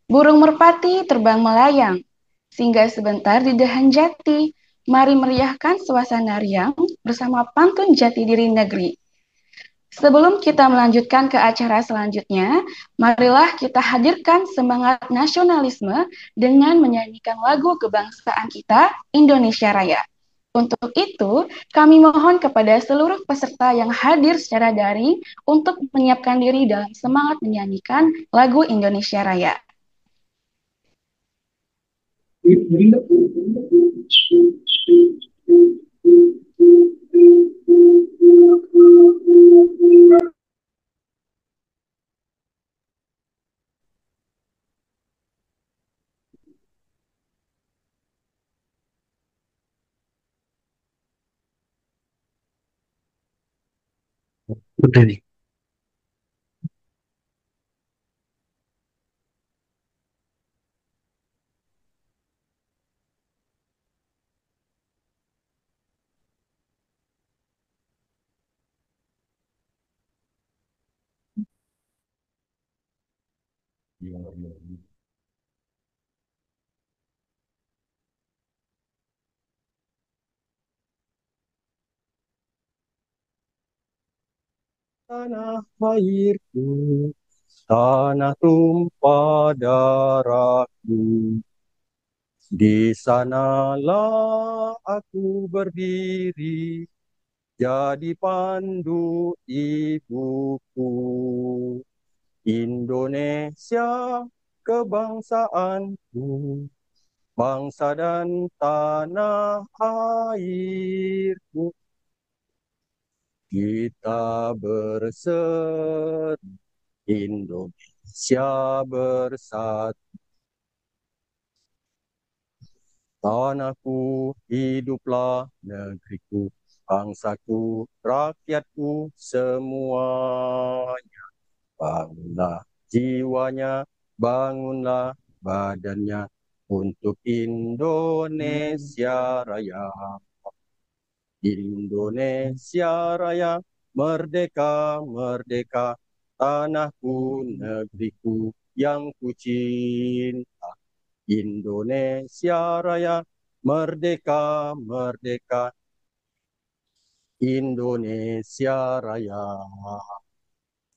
Burung merpati terbang melayang, singgah sebentar di dahan jati. Mari meriahkan suasana riang bersama pantun jati diri negeri. Sebelum kita melanjutkan ke acara selanjutnya, marilah kita hadirkan semangat nasionalisme dengan menyanyikan lagu kebangsaan kita, Indonesia Raya. Untuk itu, kami mohon kepada seluruh peserta yang hadir secara daring untuk menyiapkan diri dalam semangat menyanyikan lagu Indonesia Raya. Udah nih. Tanah airku, tanah tumpah darahku, di sanalah aku berdiri, jadi pandu ibuku. Indonesia kebangsaanku, bangsa dan tanah airku. Kita bersatu, Indonesia bersatu. Tanahku, hiduplah negeriku, bangsaku, rakyatku, semuanya. Bangunlah jiwanya, bangunlah badannya untuk Indonesia Raya. Indonesia Raya, merdeka, merdeka, tanahku, negeriku yang kucinta. Indonesia Raya, merdeka, merdeka, Indonesia Raya.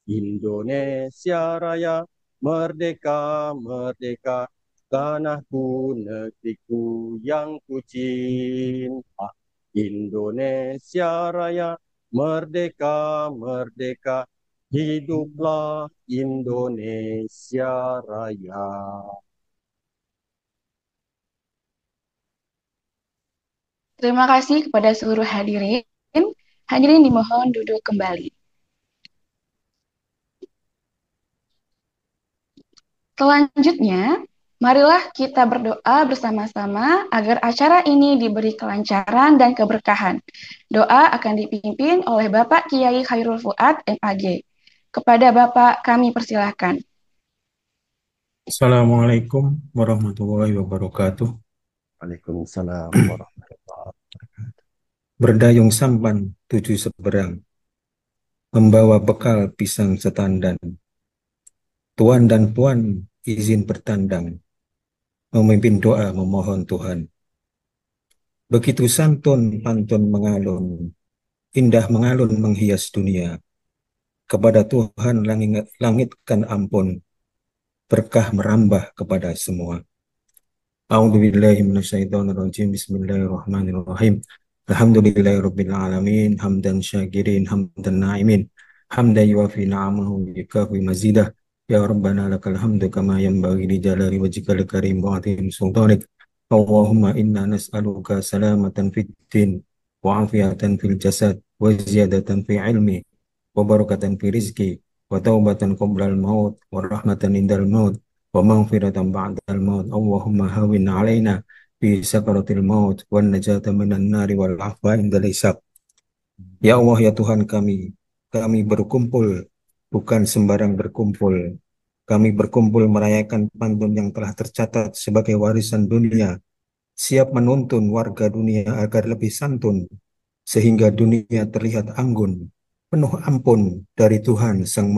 Indonesia Raya, merdeka, merdeka, tanahku, negeriku yang kucinta. Indonesia Raya, merdeka, merdeka, hiduplah Indonesia Raya. Terima kasih kepada seluruh hadirin. Hadirin dimohon duduk kembali. Selanjutnya, marilah kita berdoa bersama-sama agar acara ini diberi kelancaran dan keberkahan. Doa akan dipimpin oleh Bapak Kiai Khairul Fuad, MAG. Kepada Bapak kami persilahkan. Assalamualaikum warahmatullahi wabarakatuh. Waalaikumsalam warahmatullahi wabarakatuh. Berdayung sampan tujuh seberang, membawa bekal pisang setandan. Tuan dan puan izin bertandang, memimpin doa memohon Tuhan. Begitu santun pantun mengalun, indah mengalun menghias dunia. Kepada Tuhan langitkan ampun, berkah merambah kepada semua. A'udzubillahi minasyaitonirrajim. Bismillahirrahmanirrahim. Alhamdulillahirabbil alamin, hamdan syakirin, hamdan na'imin, hamdan yuafi na'amahu yakafi mazidah. Ya Rabbana lakal hamdu kama yanbaghi li jalali wajhikal karim wa 'azimi sultanik. Allahumma inna nas'aluka salamatan fid din wa afiatan fil jasad wa ziyadatan fi ilmi wa barakatan fi rizki wa taubatan qoblal maut wa rahmatan indal maut wa maghfiratan ba'dal maut. Allahumma hawin alaina fi sakaratil maut wan najata minan nari wal afwa indal hisab. Ya Allah, ya Tuhan kami berkumpul bukan sembarang berkumpul. Kami berkumpul merayakan pantun yang telah tercatat sebagai warisan dunia, siap menuntun warga dunia agar lebih santun, sehingga dunia terlihat anggun, penuh ampun dari Tuhan Sang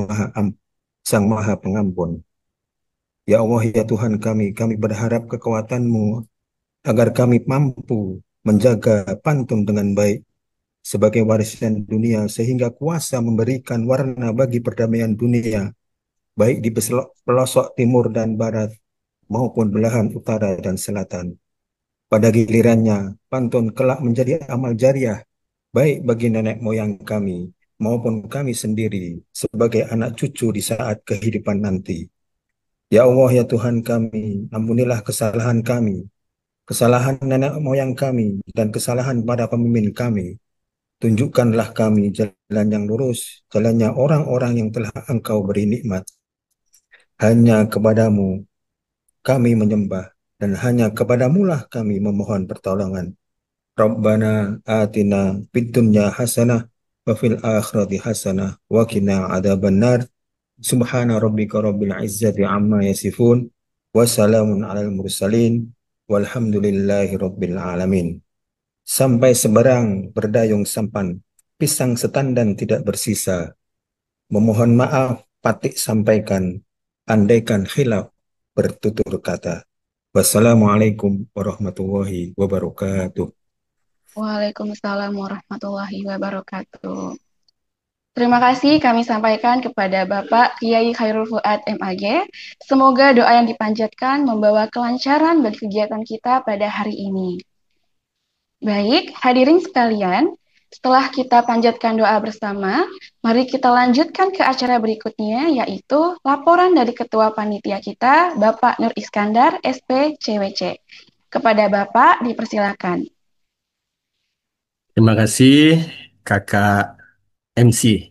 Maha Pengampun. Ya Allah, ya Tuhan kami berharap kekuatan-Mu agar kami mampu menjaga pantun dengan baik sebagai warisan dunia sehingga kuasa memberikan warna bagi perdamaian dunia, baik di pelosok timur dan barat maupun belahan utara dan selatan. Pada gilirannya, pantun kelak menjadi amal jariah, baik bagi nenek moyang kami maupun kami sendiri sebagai anak cucu di saat kehidupan nanti. Ya Allah, ya Tuhan kami, ampunilah kesalahan kami, kesalahan nenek moyang kami, dan kesalahan para pemimpin kami. Tunjukkanlah kami jalan yang lurus, jalannya orang-orang yang telah Engkau beri nikmat. Hanya kepadamu kami menyembah, dan hanya kepadamulah kami memohon pertolongan. Rabbana atina fid dunya hasanah wa fil akhirati hasanah wa qina adzabannar. Subhana rabbika rabbil izzati amma yasifun wa salamun alal mursalin walhamdulillahi rabbil alamin. Sampai seberang berdayung sampan, pisang setandan tidak bersisa. Memohon maaf, Patik sampaikan, andaikan khilaf bertutur kata. Wassalamualaikum warahmatullahi wabarakatuh. Waalaikumsalam warahmatullahi wabarakatuh. Terima kasih kami sampaikan kepada Bapak Kiai Khairul Fuad MAG. Semoga doa yang dipanjatkan membawa kelancaran bagi kegiatan kita pada hari ini. Baik, hadirin sekalian, setelah kita panjatkan doa bersama, mari kita lanjutkan ke acara berikutnya, yaitu laporan dari Ketua Panitia kita, Bapak Nur Iskandar, SPCWC. Kepada Bapak, dipersilakan. Terima kasih Kakak MC.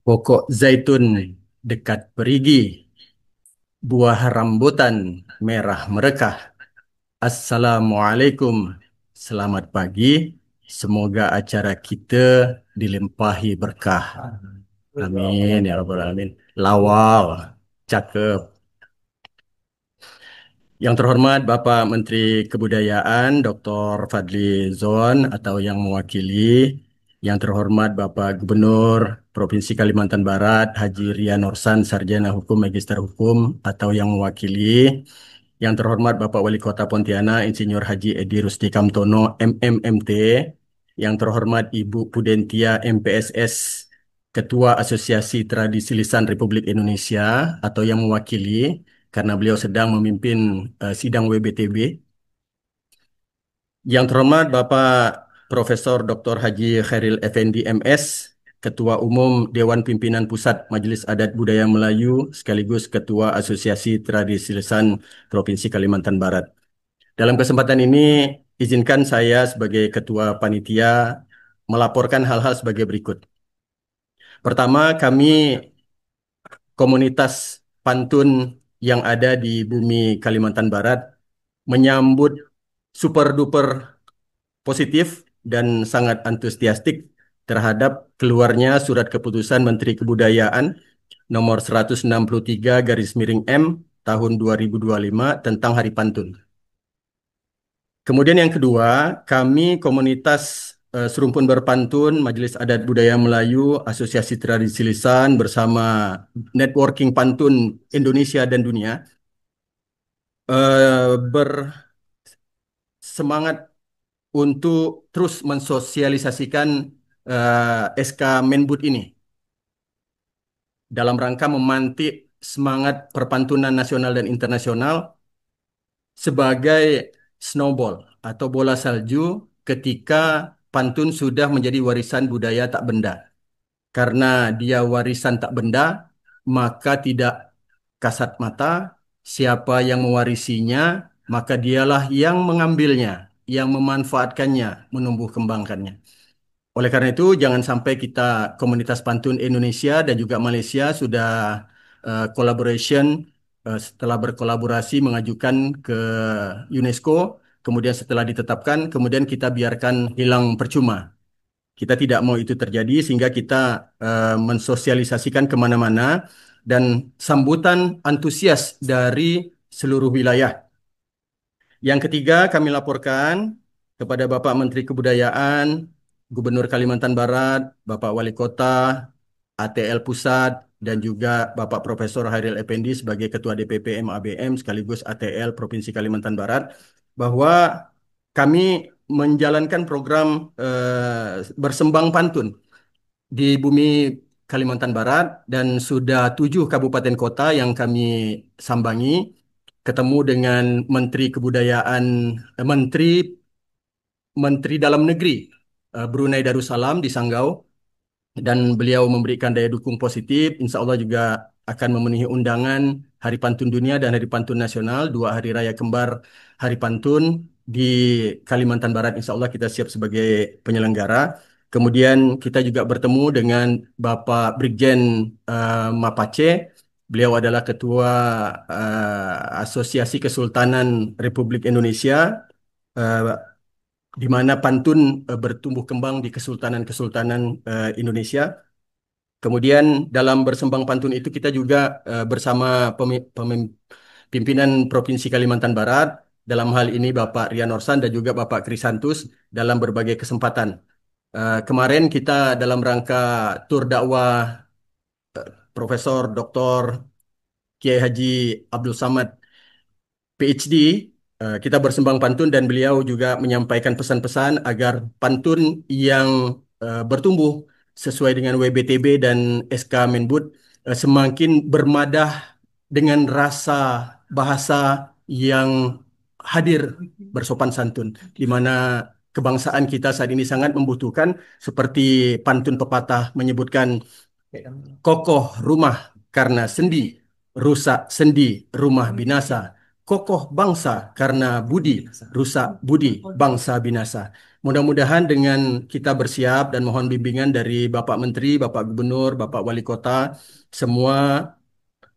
Pokok zaitun dekat perigi, buah rambutan merah merekah. Assalamualaikum, selamat pagi. Semoga acara kita dilimpahi berkah. Amin ya rabbal alamin. Lawal, cakep. Yang terhormat Bapak Menteri Kebudayaan Dr. Fadly Zon atau yang mewakili, yang terhormat Bapak Gubernur Provinsi Kalimantan Barat Haji Rian Norsan Sarjana Hukum Magister Hukum atau yang mewakili, yang terhormat Bapak Wali Kota Pontianak Insinyur Haji Edi Rusdi Kamtono MMMT, yang terhormat Ibu Pudentia MPSS Ketua Asosiasi Tradisi Lisan Republik Indonesia atau yang mewakili karena beliau sedang memimpin sidang WBTB. Yang terhormat Bapak Profesor Dr. Haji Khairil Effendi MS, Ketua Umum Dewan Pimpinan Pusat Majelis Adat Budaya Melayu sekaligus Ketua Asosiasi Tradisi Lisan Provinsi Kalimantan Barat. Dalam kesempatan ini, izinkan saya sebagai Ketua Panitia melaporkan hal-hal sebagai berikut. Pertama, kami komunitas pantun yang ada di bumi Kalimantan Barat menyambut super duper positif dan sangat antusiastik terhadap keluarnya surat keputusan Menteri Kebudayaan nomor 163/M tahun 2025 tentang Hari Pantun. Kemudian yang kedua, kami komunitas Serumpun Berpantun, Majelis Adat Budaya Melayu, Asosiasi Tradisi Lisan bersama Networking Pantun Indonesia dan Dunia bersemangat untuk terus mensosialisasikan SK Menbud ini dalam rangka memantik semangat perpantunan nasional dan internasional sebagai snowball atau bola salju ketika pantun sudah menjadi warisan budaya tak benda. Karena dia warisan tak benda, maka tidak kasat mata siapa yang mewarisinya, maka dialah yang mengambilnya, yang memanfaatkannya, menumbuh kembangkannya. Oleh karena itu, jangan sampai kita komunitas pantun Indonesia dan juga Malaysia sudah collaboration, setelah berkolaborasi mengajukan ke UNESCO, kemudian setelah ditetapkan, kemudian kita biarkan hilang percuma. Kita tidak mau itu terjadi sehingga kita mensosialisasikan kemana-mana dan sambutan antusias dari seluruh wilayah. Yang ketiga, kami laporkan kepada Bapak Menteri Kebudayaan, Gubernur Kalimantan Barat, Bapak Wali Kota, ATL Pusat, dan juga Bapak Profesor Hairil Effendi sebagai Ketua DPP MABM sekaligus ATL Provinsi Kalimantan Barat, bahwa kami menjalankan program bersembang pantun di bumi Kalimantan Barat dan sudah 7 kabupaten kota yang kami sambangi, ketemu dengan Menteri Kebudayaan, Menteri Menteri Dalam Negeri Brunei Darussalam di Sanggau, dan beliau memberikan daya dukung positif. Insya Allah juga akan memenuhi undangan Hari Pantun Dunia dan Hari Pantun Nasional, 2 hari raya kembar Hari Pantun di Kalimantan Barat. Insya Allah kita siap sebagai penyelenggara. Kemudian kita juga bertemu dengan Bapak Brigjen Mapace. Beliau adalah Ketua Asosiasi Kesultanan Republik Indonesia, eh, di mana pantun bertumbuh kembang di kesultanan-kesultanan Indonesia. Kemudian dalam bersembang pantun itu kita juga bersama pimpinan Provinsi Kalimantan Barat, dalam hal ini Bapak Rian Orsan dan juga Bapak Krisantus, dalam berbagai kesempatan. Kemarin kita dalam rangka tur dakwah Profesor Dr. Kiai Haji Abdul Samad PhD, kita bersembang pantun dan beliau juga menyampaikan pesan-pesan agar pantun yang bertumbuh sesuai dengan WBTB dan SK Menbud semakin bermadah dengan rasa bahasa yang hadir bersopan santun, di mana kebangsaan kita saat ini sangat membutuhkan, seperti pantun pepatah menyebutkan, kokoh rumah karena sendi, rusak sendi rumah binasa. Kokoh bangsa karena budi, rusak budi bangsa binasa. Mudah-mudahan dengan kita bersiap dan mohon bimbingan dari Bapak Menteri, Bapak Gubernur, Bapak Wali Kota, semua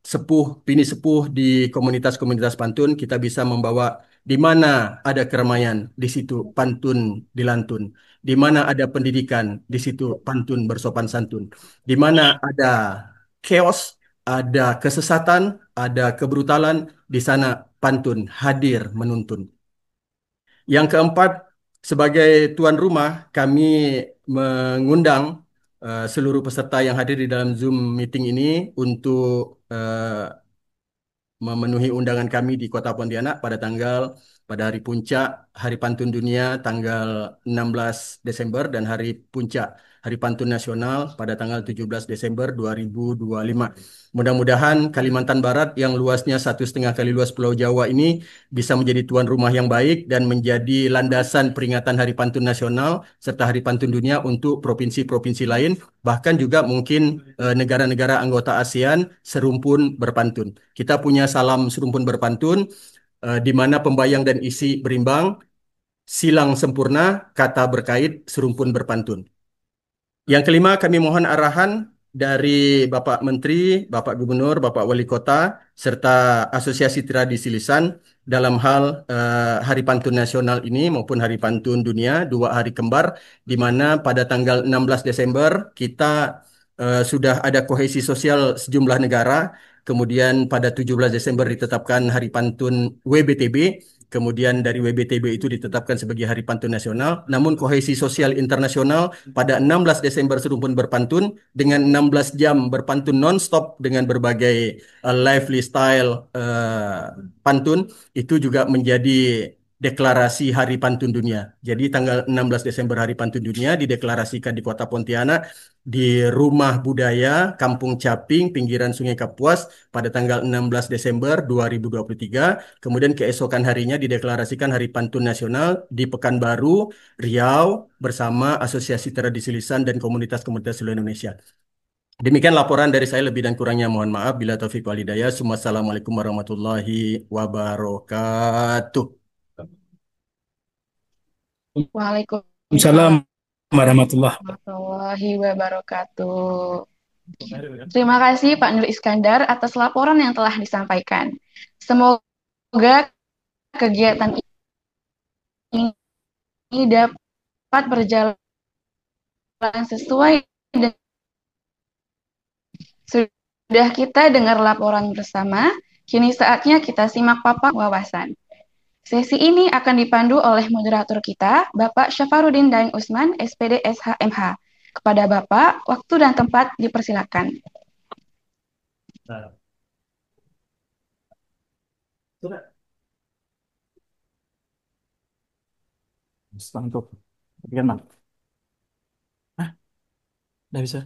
sepuh, bini sepuh di komunitas-komunitas pantun, kita bisa membawa di mana ada keramaian, di situ pantun dilantun. Di mana ada pendidikan, di situ pantun bersopan santun. Di mana ada chaos, ada kesesatan, ada kebrutalan, di sana pantun hadir menuntun. Yang keempat, sebagai tuan rumah, kami mengundang seluruh peserta yang hadir di dalam Zoom meeting ini untuk memenuhi undangan kami di Kota Pontianak pada hari puncak Hari Pantun Dunia tanggal 16 Desember dan hari puncak Hari Pantun Nasional pada tanggal 17 Desember 2025. Mudah-mudahan Kalimantan Barat yang luasnya 1,5 kali luas Pulau Jawa ini bisa menjadi tuan rumah yang baik dan menjadi landasan peringatan Hari Pantun Nasional serta Hari Pantun Dunia untuk provinsi-provinsi lain, bahkan juga mungkin negara-negara anggota ASEAN serumpun berpantun. Kita punya salam serumpun berpantun, di mana pembayang dan isi berimbang, silang sempurna, kata berkait, serumpun berpantun. Yang kelima, kami mohon arahan dari Bapak Menteri, Bapak Gubernur, Bapak Wali Kota, serta Asosiasi Tradisi Lisan dalam hal Hari Pantun Nasional ini maupun Hari Pantun Dunia, 2 hari kembar, di mana pada tanggal 16 Desember kita sudah ada kohesi sosial sejumlah negara. Kemudian pada 17 Desember ditetapkan Hari Pantun WBTB. Kemudian dari WBTB itu ditetapkan sebagai Hari Pantun Nasional. Namun kohesi sosial internasional pada 16 Desember serumpun berpantun dengan 16 jam berpantun non-stop dengan berbagai lively style pantun, itu juga menjadi deklarasi Hari Pantun Dunia. Jadi tanggal 16 Desember Hari Pantun Dunia dideklarasikan di Kota Pontianak di Rumah Budaya Kampung Caping pinggiran Sungai Kapuas pada tanggal 16 Desember 2023. Kemudian keesokan harinya dideklarasikan Hari Pantun Nasional di Pekanbaru, Riau bersama Asosiasi Tradisi Lisan dan komunitas-komunitas seluruh Indonesia. Demikian laporan dari saya, lebih dan kurangnya mohon maaf. Bila taufik wal hidayah. Wassalamualaikum warahmatullahi wabarakatuh. Waalaikumsalam Assalamualaikum warahmatullahi warahmatullahi wabarakatuh. Terima kasih Pak Nur Iskandar atas laporan yang telah disampaikan. Semoga kegiatan ini dapat berjalan sesuai dengan. Sudah kita dengar laporan bersama, kini saatnya kita simak paparan wawasan. Sesi ini akan dipandu oleh moderator kita, Bapak Syafarudin Daeng Usman, SPD SHMH. Kepada Bapak, waktu dan tempat dipersilakan. Nah, sudah. Mantap. Tapi kan, ah, udah bisa.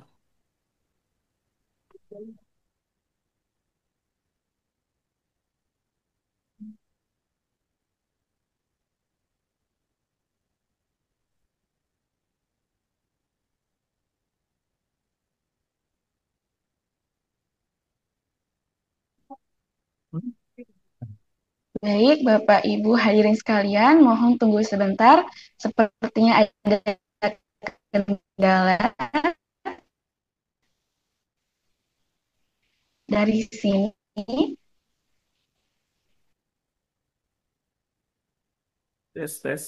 Baik, Bapak Ibu hadirin sekalian, mohon tunggu sebentar. Sepertinya ada kendala dari sini. Tes, tes.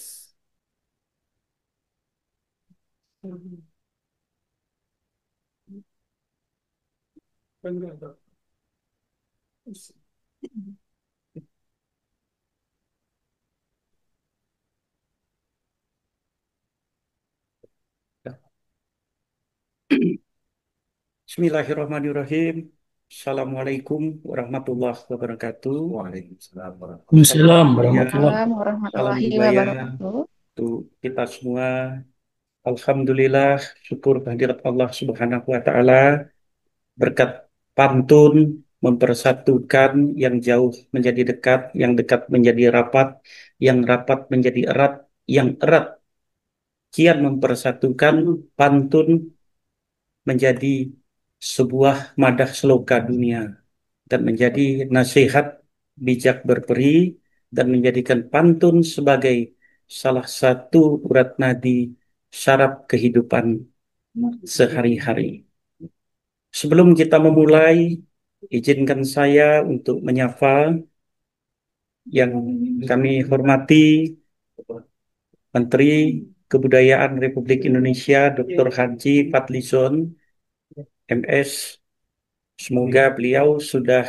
Bismillahirrahmanirrahim. Assalamualaikum warahmatullahi wabarakatuh. Waalaikumsalam Waalaikumsalam warahmatullahi warahmatullahi. Waalaikumsalam Salam warahmatullahi budaya wabarakatuh. untuk kita semua. Alhamdulillah, syukur kehadirat Allah Subhanahu wa Ta'ala. Berkat pantun mempersatukan yang jauh menjadi dekat, yang dekat menjadi rapat, yang rapat menjadi erat, yang erat kian mempersatukan. Pantun menjadi sebuah madah sloka dunia dan menjadi nasihat bijak berperi dan menjadikan pantun sebagai salah satu urat nadi syaraf kehidupan sehari-hari. Sebelum kita memulai, izinkan saya untuk menyapa yang kami hormati Menteri Kebudayaan Republik Indonesia Dr. Haji Fadlizon MS. Semoga beliau sudah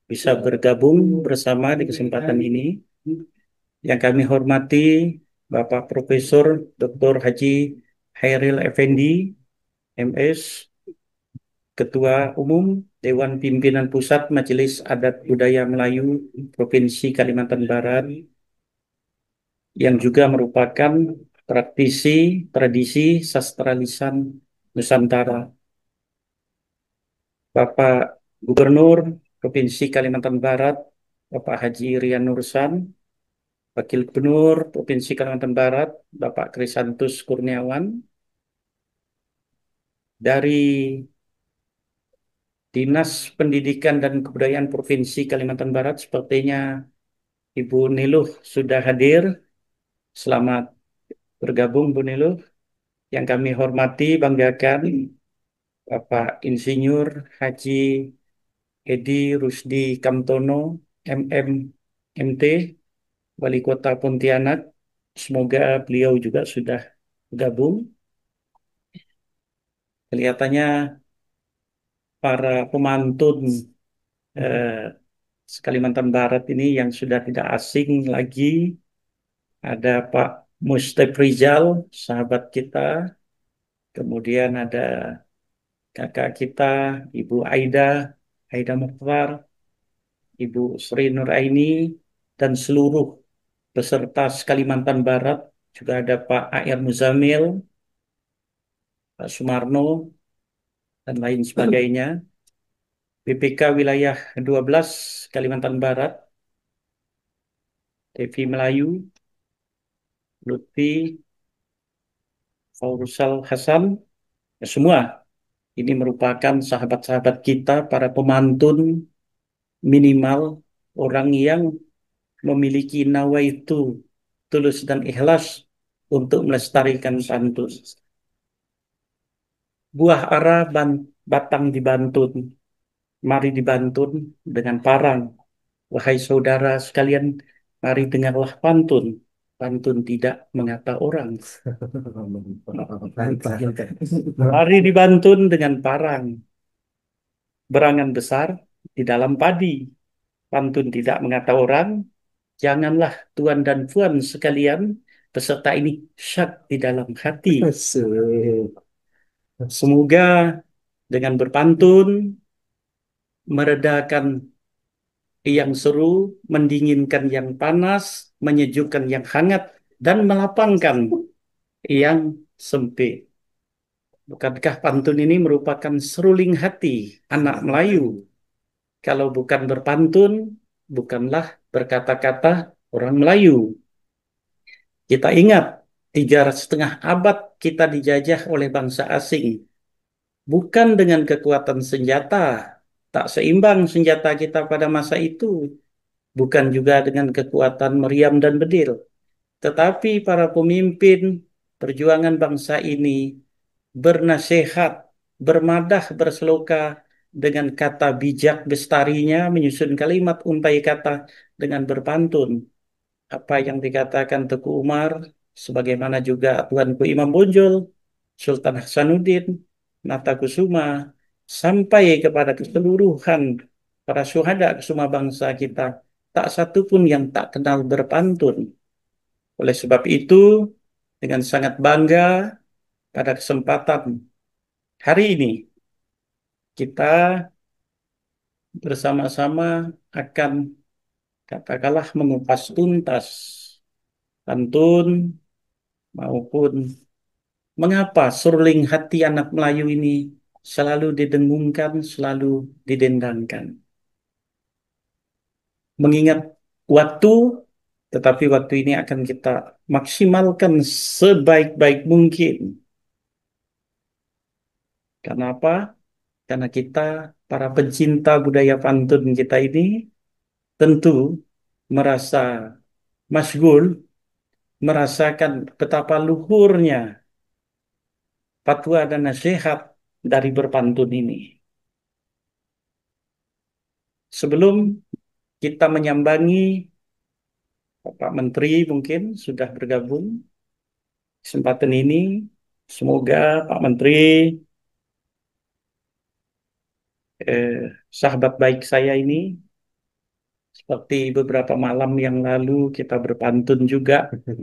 bisa bergabung bersama di kesempatan ini. Yang kami hormati Bapak Profesor Dr. Haji Hairil Effendi, MS, Ketua Umum Dewan Pimpinan Pusat Majelis Adat Budaya Melayu Provinsi Kalimantan Barat, yang juga merupakan praktisi tradisi sastra lisan Nusantara. Bapak Gubernur Provinsi Kalimantan Barat, Bapak Haji Rian Nursan, Wakil Gubernur Provinsi Kalimantan Barat, Bapak Krisantus Kurniawan, dari Dinas Pendidikan dan Kebudayaan Provinsi Kalimantan Barat, sepertinya Ibu Niluh sudah hadir. Selamat bergabung, Bu Niluh. Yang kami hormati, banggakan, Bapak Insinyur Haji Edi Rusdi Kamtono, MM, MT, Wali Kota Pontianak. Semoga beliau juga sudah bergabung. Kelihatannya para pemantun Kalimantan Barat ini yang sudah tidak asing lagi. Ada Pak Mustaq Rizal, sahabat kita. Kemudian ada kakak kita, Ibu Aida Mukhtar, Ibu Sri Nuraini, dan seluruh peserta Kalimantan Barat. Juga ada Pak A.R. Muzamil, Pak Sumarno, dan lain sebagainya. BPK Wilayah 12 Kalimantan Barat, TV Melayu, Lutfi, Faurusal Hasan, ya semua ini merupakan sahabat-sahabat kita, para pemantun, minimal orang yang memiliki nawaitu tulus dan ikhlas untuk melestarikan pantun. Buah ara batang dibantun, mari dibantun dengan parang. Wahai saudara sekalian, mari dengarlah pantun. Pantun tidak mengata orang. Mari dibantun dengan parang. Berangan besar di dalam padi. Pantun tidak mengata orang. Janganlah tuan dan puan sekalian, peserta ini syak di dalam hati. Semoga dengan berpantun, meredakan yang seru, mendinginkan yang panas, menyejukkan yang hangat, dan melapangkan yang sempit. Bukankah pantun ini merupakan seruling hati anak Melayu? Kalau bukan berpantun, bukanlah berkata-kata orang Melayu. Kita ingat, 3,5 abad kita dijajah oleh bangsa asing. Bukan dengan kekuatan senjata, tak seimbang senjata kita pada masa itu. Bukan juga dengan kekuatan meriam dan bedil. Tetapi para pemimpin perjuangan bangsa ini bernasihat, bermadah, berseloka dengan kata bijak bestarinya, menyusun kalimat untai kata dengan berpantun. Apa yang dikatakan Teguh Umar, sebagaimana juga Tuanku Imam Bonjol, Sultan Hasanuddin, Natakusuma, sampai kepada keseluruhan para syuhada semua bangsa kita, tak satu pun yang tak kenal berpantun. Oleh sebab itu, dengan sangat bangga pada kesempatan hari ini, kita bersama-sama akan katakanlah mengupas tuntas pantun maupun mengapa seruling hati anak Melayu ini selalu didengungkan, selalu didendangkan. Mengingat waktu, tetapi waktu ini akan kita maksimalkan sebaik-baik mungkin. Karena apa? Karena kita, para pencinta budaya pantun kita ini, tentu merasa masgul, merasakan betapa luhurnya fatwa dan nasihat dari berpantun ini. Sebelum kita menyambangi Bapak Menteri mungkin sudah bergabung kesempatan ini, semoga Pak Menteri, eh, sahabat baik saya ini, seperti beberapa malam yang lalu kita berpantun juga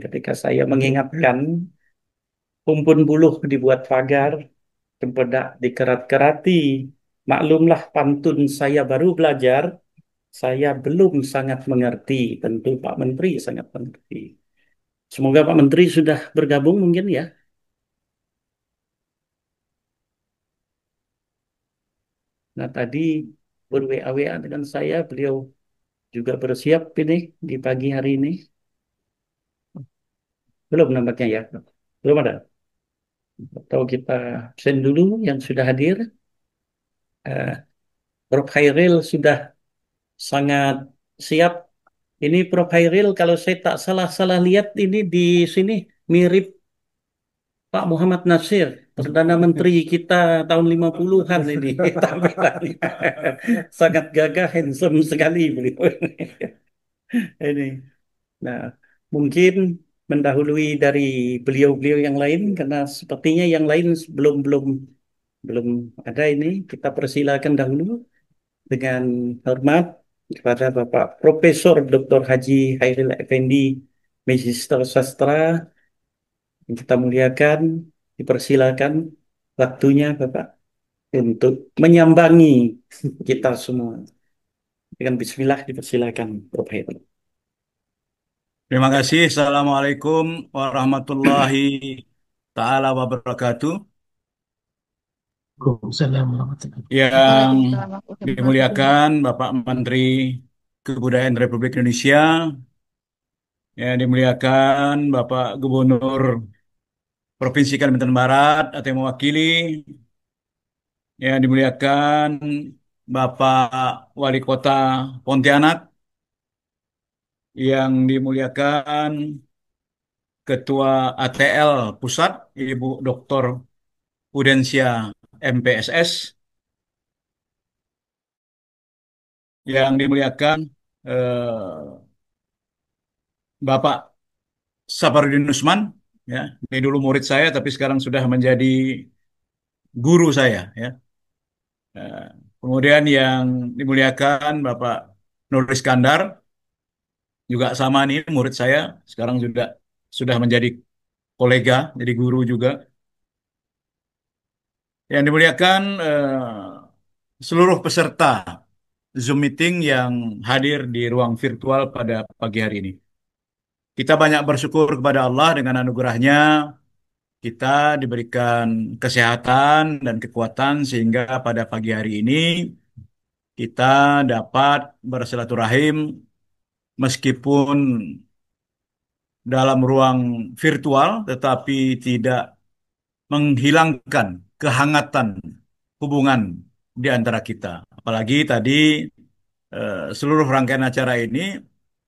ketika saya mengingatkan Kumpun buluh dibuat pagar, cempedak dikerat-kerati. Maklumlah pantun saya baru belajar, saya belum sangat mengerti. Tentu Pak Menteri sangat mengerti. Semoga Pak Menteri sudah bergabung mungkin ya. Nah tadi ber-WA dengan saya, beliau juga bersiap ini di pagi hari ini. Belum nampaknya ya. Belum ada. Atau kita send dulu yang sudah hadir. Eh, Prof. Khairil sudah sangat siap. Ini Prof. Hairil, kalau saya tak salah-salah lihat ini di sini mirip Pak Muhammad Nasir, Perdana Menteri kita tahun 50-an ini. Tampilannya. Sangat gagah, handsome sekali beliau. Ini. Nah, mungkin mendahului dari beliau-beliau yang lain karena sepertinya yang lain belum belum belum ada ini. Kita persilakan dahulu dengan hormat kepada Bapak Profesor Dr. Haji Hairil Effendi, Magister Sastra, yang kita muliakan, dipersilakan waktunya Bapak untuk menyambangi kita semua. Dengan bismillah dipersilakan Prof. Hairil. Terima kasih. Assalamualaikum warahmatullahi taala wabarakatuh. Waalaikumsalam warahmatullahi Yang Waalaikumsalam warahmatullahi wabarakatuh. dimuliakan Bapak Menteri Kebudayaan Republik Indonesia, yang dimuliakan Bapak Gubernur Provinsi Kalimantan Barat atau yang mewakili, yang dimuliakan Bapak Wali Kota Pontianak, yang dimuliakan Ketua ATL Pusat, Ibu Dr. Pudensia MPSS, yang dimuliakan Bapak Saparudin Usman, ya, ini dulu murid saya tapi sekarang sudah menjadi guru saya, ya. Eh, Kemudian yang dimuliakan Bapak Nur Iskandar, juga sama nih murid saya, sekarang sudah menjadi kolega, jadi guru juga. Yang dimuliakan seluruh peserta Zoom meeting yang hadir di ruang virtual pada pagi hari ini. Kita banyak bersyukur kepada Allah dengan anugerahnya kita diberikan kesehatan dan kekuatan sehingga pada pagi hari ini kita dapat bersilaturahim meskipun dalam ruang virtual tetapi tidak menghilangkan kehangatan hubungan di antara kita. Apalagi tadi seluruh rangkaian acara ini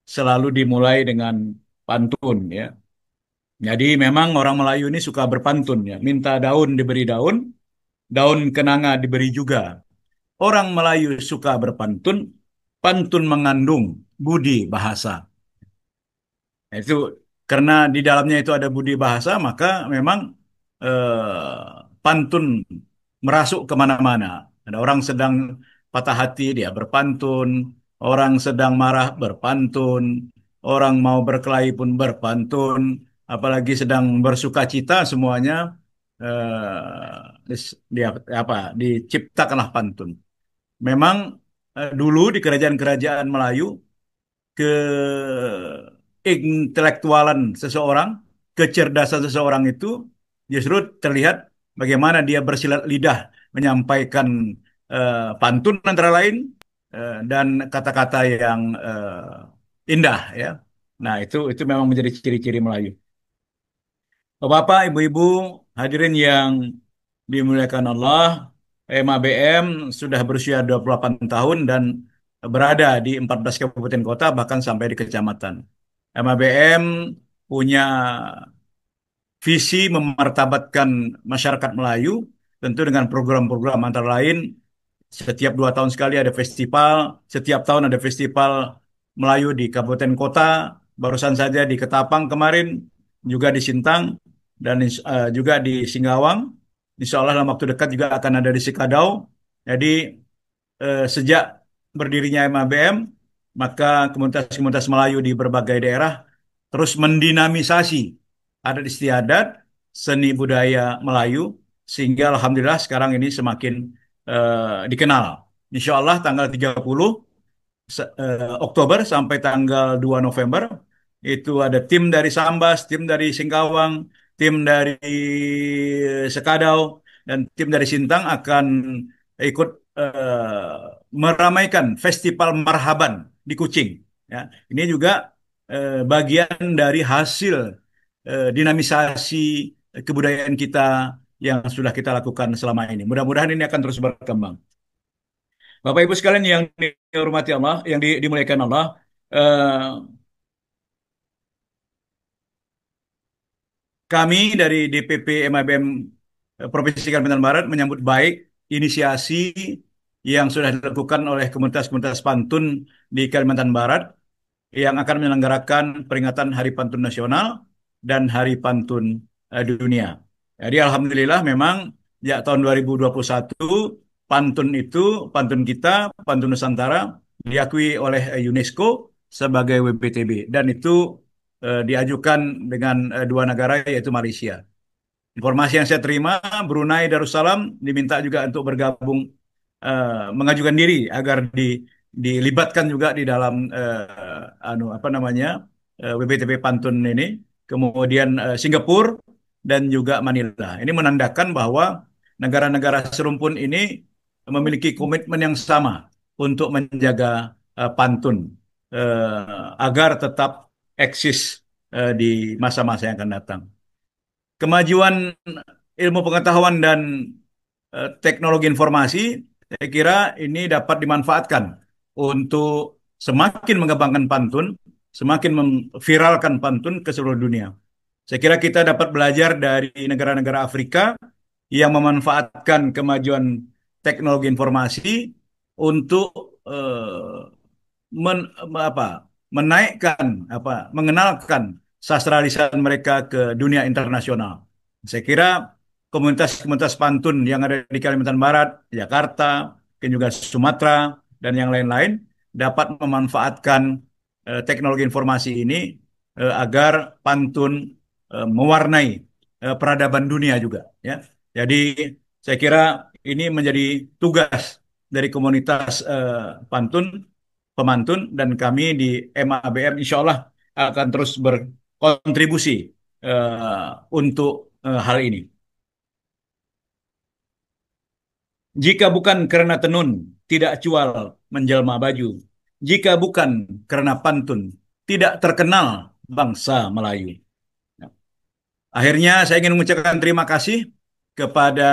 selalu dimulai dengan pantun ya. Jadi memang orang Melayu ini suka berpantun ya. Minta daun diberi daun, daun kenanga diberi juga. Orang Melayu suka berpantun, pantun mengandung budi bahasa. Nah, itu karena di dalamnya itu ada budi bahasa, maka memang pantun merasuk kemana-mana. Ada orang sedang patah hati, dia berpantun. Orang sedang marah, berpantun. Orang mau berkelahi pun berpantun. Apalagi sedang bersuka cita, semuanya dia apa diciptakanlah pantun. Memang dulu di kerajaan-kerajaan Melayu keintelektualan seseorang, kecerdasan seseorang itu justru terlihat bagaimana dia bersilat lidah menyampaikan pantun antara lain dan kata-kata yang indah ya. Nah, itu memang menjadi ciri-ciri Melayu. Bapak, Ibu-ibu, hadirin yang dimuliakan Allah, MABM sudah berusia 28 tahun dan berada di 14 kabupaten kota bahkan sampai di kecamatan. MABM punya visi memartabatkan masyarakat Melayu tentu dengan program-program antara lain setiap 2 tahun sekali ada festival, setiap tahun ada festival Melayu di kabupaten kota, barusan saja di Ketapang kemarin, juga di Sintang, dan juga di Singawang. Insya Allah dalam waktu dekat juga akan ada di Sikadau. Jadi sejak berdirinya MABM, maka komunitas-komunitas Melayu di berbagai daerah terus mendinamisasi adat istiadat, seni budaya Melayu, sehingga Alhamdulillah sekarang ini semakin dikenal. Insya Allah tanggal 30 Oktober sampai tanggal 2 November itu ada tim dari Sambas, tim dari Singkawang, tim dari Sekadau, dan tim dari Sintang akan ikut meramaikan Festival Marhaban di Kucing. Ya, ini juga bagian dari hasil dinamisasi kebudayaan kita yang sudah kita lakukan selama ini. Mudah-mudahan ini akan terus berkembang. Bapak Ibu sekalian yang dihormati Allah, yang dimuliakan Allah, eh, kami dari DPP MABM Provinsi Kalimantan Barat menyambut baik inisiasi yang sudah dilakukan oleh komunitas-komunitas pantun di Kalimantan Barat yang akan menyelenggarakan peringatan Hari Pantun Nasional dan Hari Pantun Dunia. Jadi Alhamdulillah memang sejak tahun 2021 pantun itu, pantun kita, pantun Nusantara diakui oleh UNESCO sebagai WPTB dan itu diajukan dengan dua negara yaitu Malaysia. Informasi yang saya terima, Brunei Darussalam diminta juga untuk bergabung mengajukan diri agar dilibatkan juga di dalam apa namanya WPTP Pantun ini. Kemudian Singapura dan juga Manila. Ini menandakan bahwa negara-negara serumpun ini memiliki komitmen yang sama untuk menjaga pantun agar tetap eksis di masa-masa yang akan datang. Kemajuan ilmu pengetahuan dan teknologi informasi, saya kira ini dapat dimanfaatkan untuk semakin mengembangkan pantun, semakin memviralkan pantun ke seluruh dunia. Saya kira kita dapat belajar dari negara-negara Afrika yang memanfaatkan kemajuan teknologi informasi untuk menaikkan, mengenalkan sastra lisan mereka ke dunia internasional. Saya kira komunitas-komunitas pantun yang ada di Kalimantan Barat, Jakarta, dan juga Sumatera, dan yang lain-lain dapat memanfaatkan teknologi informasi ini agar pantun mewarnai peradaban dunia juga. Ya. Jadi saya kira ini menjadi tugas dari komunitas pantun, pemantun, dan kami di MABM insya Allah akan terus berkontribusi untuk hal ini. Jika bukan karena tenun, tidak cual menjelma baju. Jika bukan karena pantun, tidak terkenal bangsa Melayu. Akhirnya saya ingin mengucapkan terima kasih kepada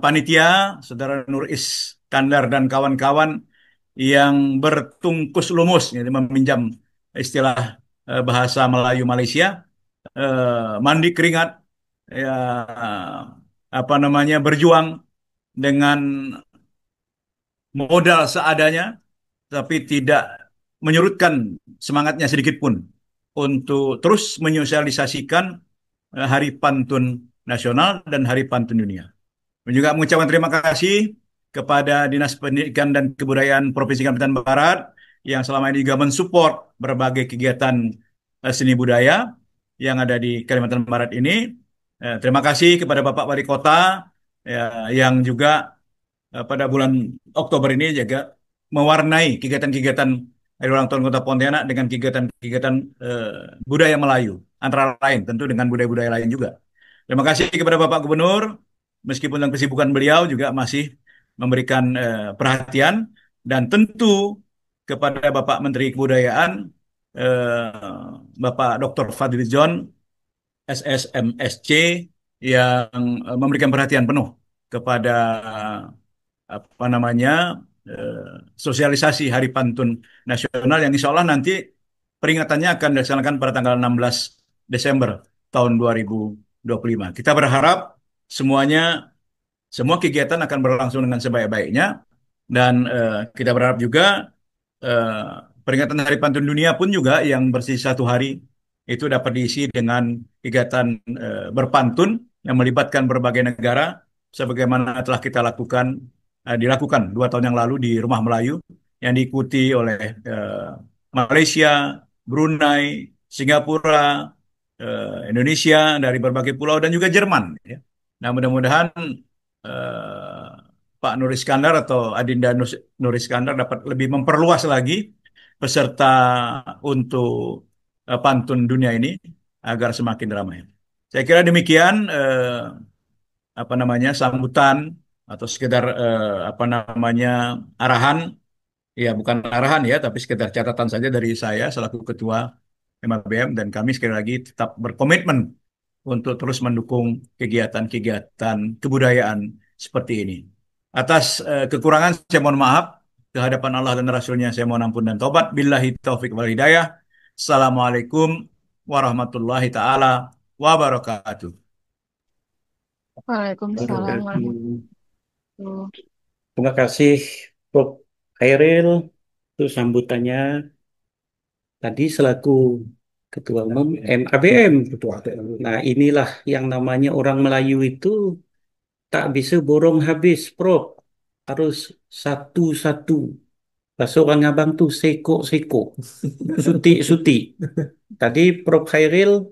panitia, Saudara Nur Iskandar dan kawan-kawan yang bertungkus lumus, yani meminjam istilah bahasa Melayu Malaysia, mandi keringat, ya, apa namanya, berjuang dengan modal seadanya, tapi tidak menyurutkan semangatnya sedikit pun untuk terus menyosialisasikan Hari Pantun Nasional dan Hari Pantun Dunia. Dan juga mengucapkan terima kasih kepada Dinas Pendidikan dan Kebudayaan Provinsi Kalimantan Barat yang selama ini juga mensupport berbagai kegiatan seni budaya yang ada di Kalimantan Barat ini. Terima kasih kepada Bapak Wali Kota ya, yang juga pada bulan Oktober ini juga mewarnai kegiatan-kegiatan dari ulang tahun Kota Pontianak dengan kegiatan-kegiatan budaya Melayu, antara lain tentu dengan budaya-budaya lain juga. Terima kasih kepada Bapak Gubernur, meskipun dalam kesibukan beliau juga masih memberikan perhatian, dan tentu kepada Bapak Menteri Kebudayaan, Bapak Dr. Fadli John, SSMSC, yang memberikan perhatian penuh kepada apa namanya eh, sosialisasi Hari Pantun Nasional yang insya Allah nanti peringatannya akan dilaksanakan pada tanggal 16 Desember tahun 2025. Kita berharap semuanya, semua kegiatan akan berlangsung dengan sebaik-baiknya, dan kita berharap juga eh, peringatan Hari Pantun Dunia pun juga yang bersisa 1 hari itu dapat diisi dengan kegiatan berpantun yang melibatkan berbagai negara, sebagaimana telah kita lakukan dilakukan 2 tahun yang lalu di Rumah Melayu yang diikuti oleh Malaysia, Brunei, Singapura, Indonesia dari berbagai pulau, dan juga Jerman. Ya. Nah, mudah-mudahan eh, Pak Nur Iskandar atau Adinda Nur Iskandar dapat lebih memperluas lagi peserta untuk pantun dunia ini agar semakin ramai. Saya kira demikian apa namanya sambutan atau sekedar apa namanya arahan, ya bukan arahan ya, tapi sekedar catatan saja dari saya selaku Ketua MABM, dan kami sekali lagi tetap berkomitmen untuk terus mendukung kegiatan-kegiatan kebudayaan seperti ini. Atas kekurangan saya mohon maaf, kehadapan Allah dan Rasulnya saya mohon ampun dan taubat. Billahi taufik wal hidayah. Assalamualaikum warahmatullahi taala wabarakatuh. Waalaikumsalam warahmatullahi. Terima kasih Prof. Khairil untuk sambutannya tadi selaku Ketua Umum MABM. Nah, inilah yang namanya orang Melayu itu tak bisa borong habis, Prof. Harus satu-satu. Bahasa orang abang tuh seko-seko, suti-suti. Tadi Prof. Khairil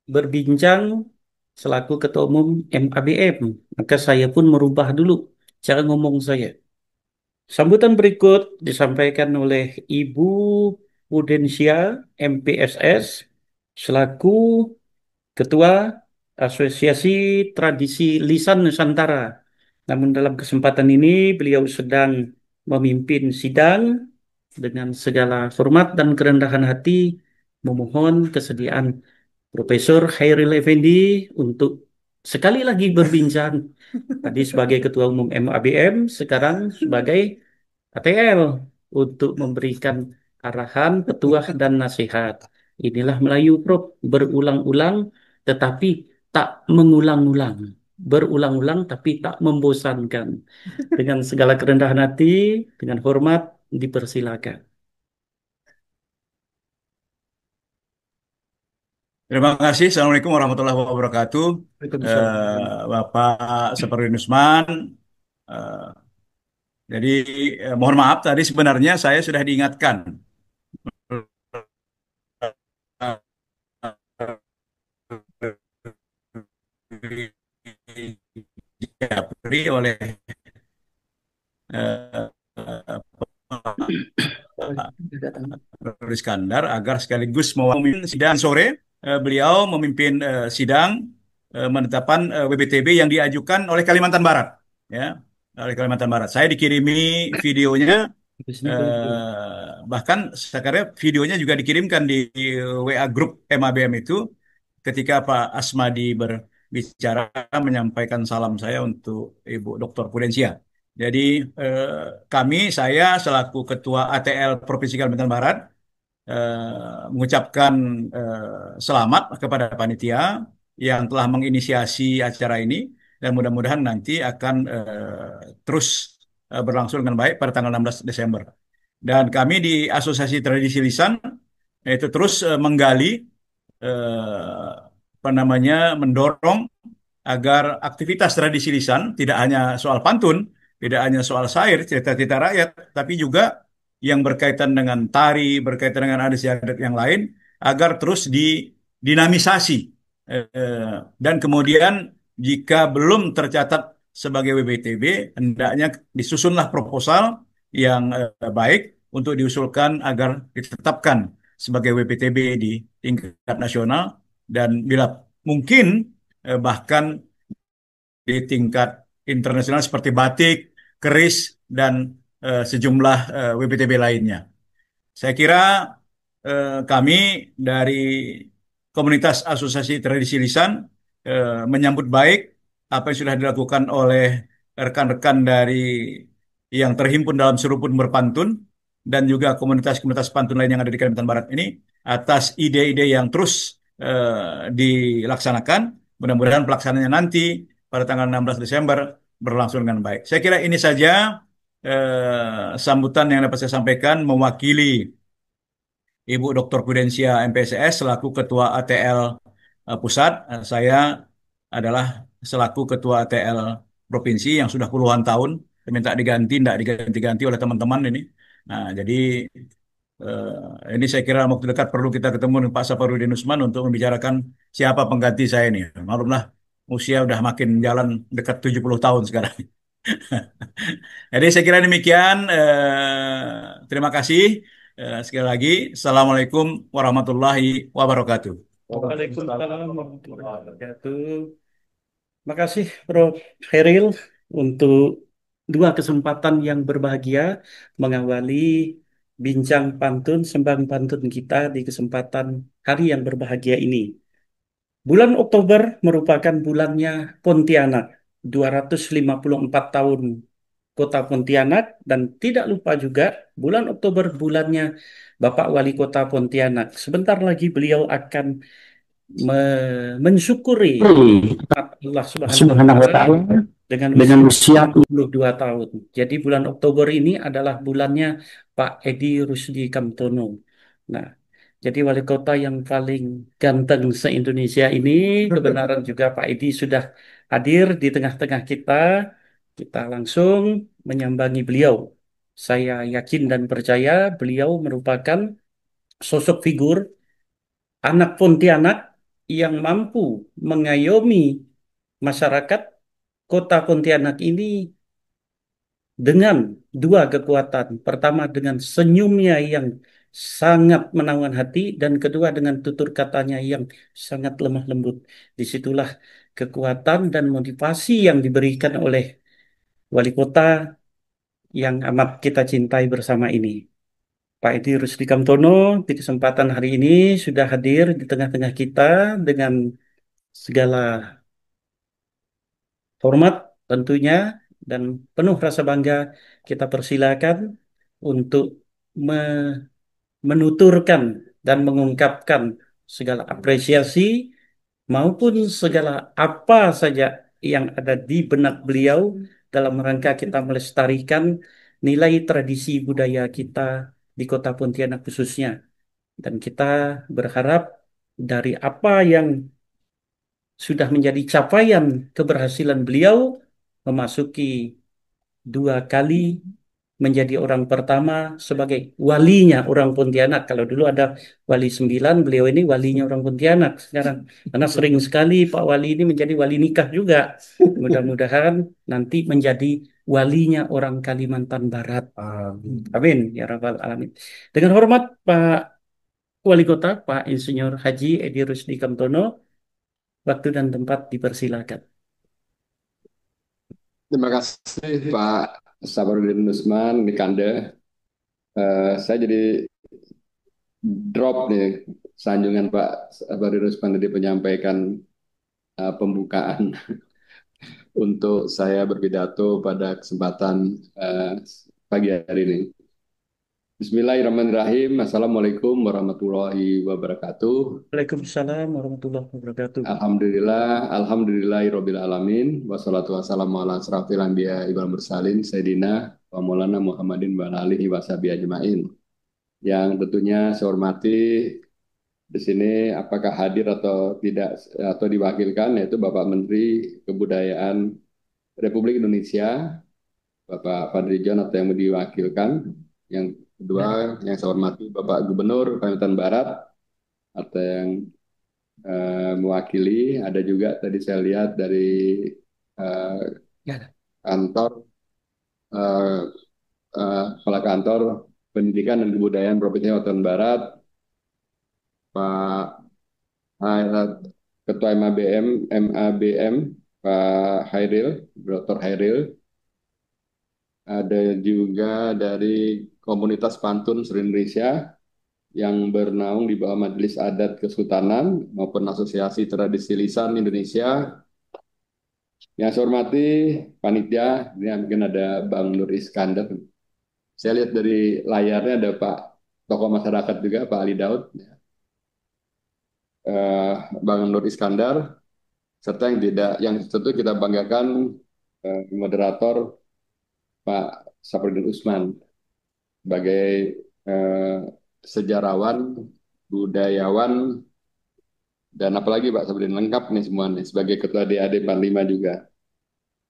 berbincang selaku Ketua Umum MABM, maka saya pun merubah dulu cara ngomong saya. Sambutan berikut disampaikan oleh Ibu Pudensia MPSS selaku Ketua Asosiasi Tradisi Lisan Nusantara. Namun dalam kesempatan ini beliau sedang memimpin sidang. Dengan segala hormat dan kerendahan hati memohon kesediaan Profesor Khairil Effendi untuk sekali lagi berbincang. Tadi sebagai Ketua Umum MABM, sekarang sebagai ATL untuk memberikan arahan, petuah, dan nasihat. Inilah Melayu, Prof. Berulang-ulang tetapi tak mengulang-ulang. Berulang-ulang tapi tak membosankan. Dengan segala kerendahan hati, dengan hormat, dipersilakan. Terima kasih. Assalamualaikum warahmatullahi wabarakatuh. Bapak Saparudin Usman. Eh, jadi mohon maaf tadi sebenarnya saya sudah diingatkan Japri oleh Nur Iskandar agar sekaligus memimpin sidang sore. Beliau memimpin sidang penetapan WBTB yang diajukan oleh Kalimantan Barat, ya, oleh Kalimantan Barat. Saya dikirimi videonya, bahkan sekarang videonya juga dikirimkan di WA grup MABM itu ketika Pak Asmadi berbicara menyampaikan salam saya untuk Ibu Dr. Pudensia. Jadi saya selaku Ketua ATL Provinsi Kalimantan Barat mengucapkan selamat kepada panitia yang telah menginisiasi acara ini dan mudah-mudahan nanti akan terus berlangsung dengan baik pada tanggal 16 Desember. Dan kami di Asosiasi Tradisi Lisan itu terus menggali mendorong agar aktivitas tradisi lisan tidak hanya soal pantun, tidak hanya soal syair, cerita-cerita rakyat, tapi juga yang berkaitan dengan tari, berkaitan dengan adat istiadat yang lain, agar terus didinamisasi. Dan kemudian jika belum tercatat sebagai WBTB, hendaknya disusunlah proposal yang baik untuk diusulkan agar ditetapkan sebagai WPTB di tingkat nasional dan bila mungkin bahkan di tingkat internasional seperti batik, keris, dan sejumlah WPTB lainnya. Saya kira kami dari Komunitas Asosiasi Tradisi Lisan menyambut baik apa yang sudah dilakukan oleh rekan-rekan dari yang terhimpun dalam Seruput Berpantun dan juga komunitas-komunitas pantun lain yang ada di Kalimantan Barat ini atas ide-ide yang terus dilaksanakan. Mudah-mudahan pelaksanaannya nanti pada tanggal 16 Desember berlangsung dengan baik. Saya kira ini saja sambutan yang dapat saya sampaikan mewakili Ibu Dr. Pudensia MPSS selaku Ketua ATL Pusat. Saya adalah selaku Ketua ATL Provinsi yang sudah puluhan tahun minta diganti, tidak diganti-ganti oleh teman-teman ini. Nah, jadi ini saya kira waktu dekat perlu kita ketemu dengan Pak Safarudin Usman untuk membicarakan siapa pengganti saya ini. Maklumlah, usia udah makin jalan dekat 70 tahun sekarang. Jadi saya kira demikian. Terima kasih. Sekali lagi, Assalamualaikum warahmatullahi wabarakatuh. Waalaikumsalam warahmatullahi wabarakatuh. Terima kasih Prof. Khairil untuk dua kesempatan yang berbahagia mengawali bincang pantun, sembang pantun kita di kesempatan hari yang berbahagia ini. Bulan Oktober merupakan bulannya Pontianak, 254 tahun Kota Pontianak, dan tidak lupa juga bulan Oktober bulannya Bapak Wali Kota Pontianak. Sebentar lagi beliau akan mensyukuri Allah Subhanahu wa Ta'ala dengan usia 22 tahun. Jadi bulan Oktober ini adalah bulannya Pak Edi Rusdi Kamtono. Nah, jadi wali kota yang paling ganteng se-Indonesia ini, kebenaran juga Pak Edi sudah hadir di tengah-tengah kita. Kita langsung menyambangi beliau. Saya yakin dan percaya beliau merupakan sosok figur anak Pontianak yang mampu mengayomi masyarakat kota Pontianak ini dengan dua kekuatan. Pertama dengan senyumnya yang sangat menawan hati dan kedua dengan tutur katanya yang sangat lemah lembut. Disitulah kekuatan dan motivasi yang diberikan oleh wali kota yang amat kita cintai bersama ini. Pak Edi Rusdi Kamtono di kesempatan hari ini sudah hadir di tengah-tengah kita dengan segala hormat tentunya dan penuh rasa bangga kita persilakan untuk menuturkan dan mengungkapkan segala apresiasi maupun segala apa saja yang ada di benak beliau dalam rangka kita melestarikan nilai tradisi budaya kita di Kota Pontianak khususnya. Dan kita berharap dari apa yang sudah menjadi capaian keberhasilan beliau memasuki dua kali menjadi orang pertama sebagai walinya orang Pontianak. Kalau dulu ada wali 9, beliau ini walinya orang Pontianak sekarang. Karena sering sekali Pak Wali ini menjadi wali nikah juga. Mudah-mudahan nanti menjadi walinya orang Kalimantan Barat. Amin. Ya Rabbal Alamin. Dengan hormat Pak Wali Kota Pak Insinyur Haji Edi Rusdi Kamtono. Waktu dan tempat dipersilakan. Terima kasih Pak Sabarudin Nusman Nikande. Saya jadi drop nih sanjungan Pak Sabarudin Nusman tadi menyampaikan pembukaan untuk saya berpidato pada kesempatan pagi hari ini. Bismillahirrahmanirrahim. Assalamualaikum warahmatullahi wabarakatuh. Waalaikumsalam warahmatullahi wabarakatuh. Alhamdulillahirabbil alamin. Wassalatu wassalamu ala asrafil anbiya wal mursalin Sayyidina wa Maulana Muhammadin wa alihi washabihi ajmain. Yang tentunya saya hormati di sini apakah hadir atau tidak atau diwakilkan, yaitu Bapak Menteri Kebudayaan Republik Indonesia, Bapak Fadlijon, atau yang diwakilkan. Yang kedua, yang saya hormati Bapak Gubernur Kalimantan Barat atau yang mewakili. Ada juga tadi saya lihat dari kantor kepala kantor Pendidikan dan Kebudayaan Provinsi Kalimantan Barat, Pak Ketua MABM Pak Hairil, Dr. Hairil. Ada juga dari komunitas pantun seluruh Indonesia yang bernaung di bawah Majelis Adat Kesultanan maupun Asosiasi Tradisi Lisan Indonesia. Yang saya hormati panitia, ini mungkin ada Bang Nur Iskandar. Saya lihat dari layarnya ada Pak tokoh masyarakat juga, Pak Ali Daud, Bang Nur Iskandar, serta yang tentu kita banggakan moderator Pak Saparudin Usman sebagai sejarawan, budayawan, dan apalagi Pak Saparudin lengkap nih semuanya sebagai Ketua DAD 45 juga.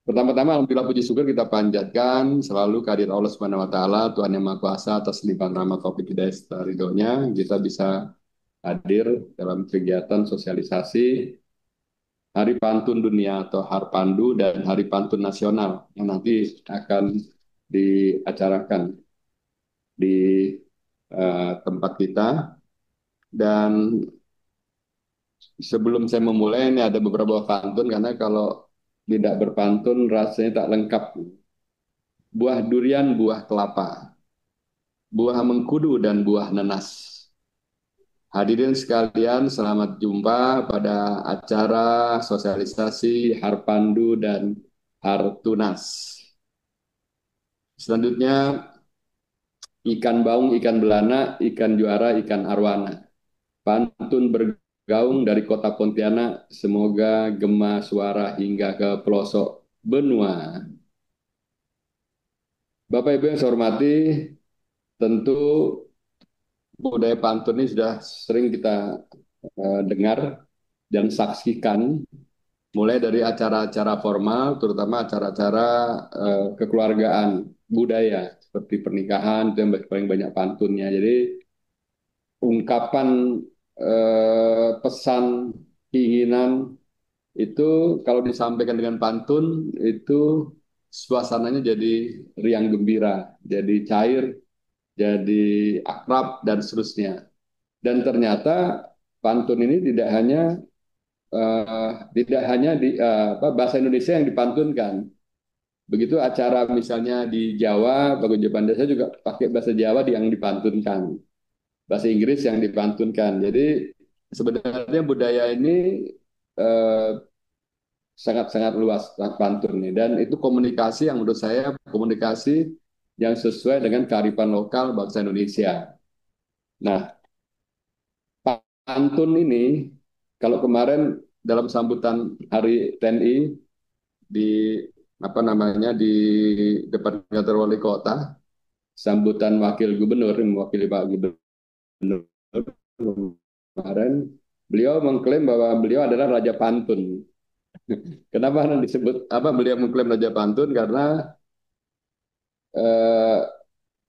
Pertama-tama alhamdulillah puji syukur kita panjatkan selalu kehadiran Allah Subhanahu wa taala, Tuhan yang Maha Kuasa, atas limpahan rahmat taufik hidayah serta ridhonya kita bisa hadir dalam kegiatan sosialisasi Hari Pantun Dunia atau Harpandu dan Hari Pantun Nasional yang nanti akan diacarakan di tempat kita. Dan sebelum saya memulai, ini ada beberapa pantun karena kalau tidak berpantun rasanya tak lengkap. Buah durian, buah kelapa, buah mengkudu dan buah nanas. Hadirin sekalian, selamat jumpa pada acara sosialisasi Harpandu dan Hartunas. Selanjutnya, ikan baung, ikan belana, ikan juara, ikan arwana. Pantun bergaung dari kota Pontianak, semoga gema suara hingga ke pelosok benua. Bapak Ibu yang saya hormati, tentu budaya pantun ini sudah sering kita dengar dan saksikan, mulai dari acara-acara formal, terutama acara-acara kekeluargaan budaya, seperti pernikahan, itu yang paling banyak pantunnya. Jadi ungkapan pesan, keinginan, itu kalau disampaikan dengan pantun, itu suasananya jadi riang gembira, jadi cair, jadi akrab, dan seterusnya. Dan ternyata pantun ini tidak hanya di bahasa Indonesia yang dipantunkan. Begitu acara misalnya di Jawa, paguyuban desa juga pakai bahasa Jawa yang dipantunkan, bahasa Inggris yang dipantunkan. Jadi sebenarnya budaya ini sangat-sangat luas pantun ini, dan itu komunikasi yang menurut saya komunikasi yang sesuai dengan kearifan lokal bangsa Indonesia. Nah, pantun ini kalau kemarin dalam sambutan Hari TNI di di depan kantor wali kota, sambutan wakil gubernur mewakili Pak Gubernur kemarin, beliau mengklaim bahwa beliau adalah Raja Pantun. Kenapa disebut beliau mengklaim Raja Pantun? Karena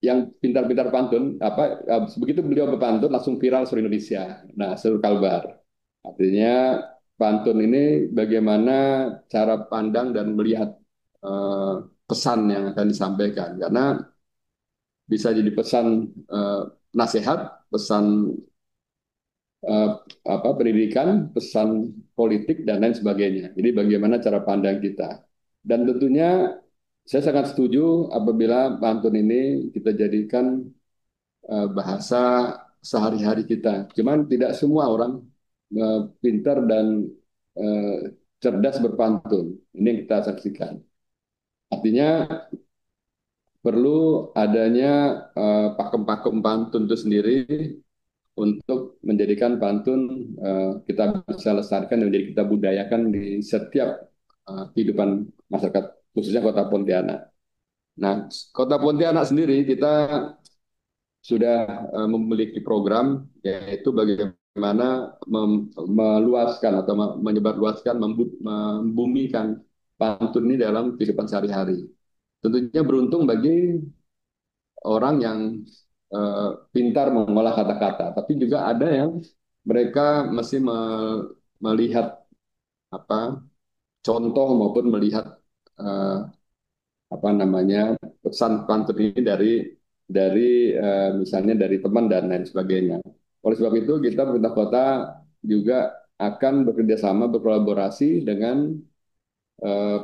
yang pintar-pintar pantun, begitu beliau berpantun langsung viral seluruh Indonesia. Nah, seluruh Kalbar. Artinya pantun ini bagaimana cara pandang dan melihat pesan yang akan disampaikan. Karena bisa jadi pesan nasihat, pesan eh, pendidikan, pesan politik dan lain sebagainya. Jadi bagaimana cara pandang kita. Dan tentunya saya sangat setuju apabila pantun ini kita jadikan bahasa sehari-hari kita. Cuman tidak semua orang pintar dan eh, cerdas berpantun. Ini yang kita saksikan. Artinya perlu adanya pakem-pakem pantun itu sendiri untuk menjadikan pantun kita bisa lestarikan dan menjadi kita budayakan di setiap kehidupan masyarakat, khususnya Kota Pontianak. Nah, Kota Pontianak sendiri kita sudah memiliki program, yaitu bagaimana meluaskan atau menyebarluaskan, membumikan pantun ini dalam kehidupan sehari-hari. Tentunya beruntung bagi orang yang pintar mengolah kata-kata, tapi juga ada yang mereka masih melihat apa contoh maupun melihat eh, apa namanya pesan pantun ini dari misalnya dari teman dan lain sebagainya. Oleh sebab itu kita pemerintah kota juga akan bekerja sama berkolaborasi dengan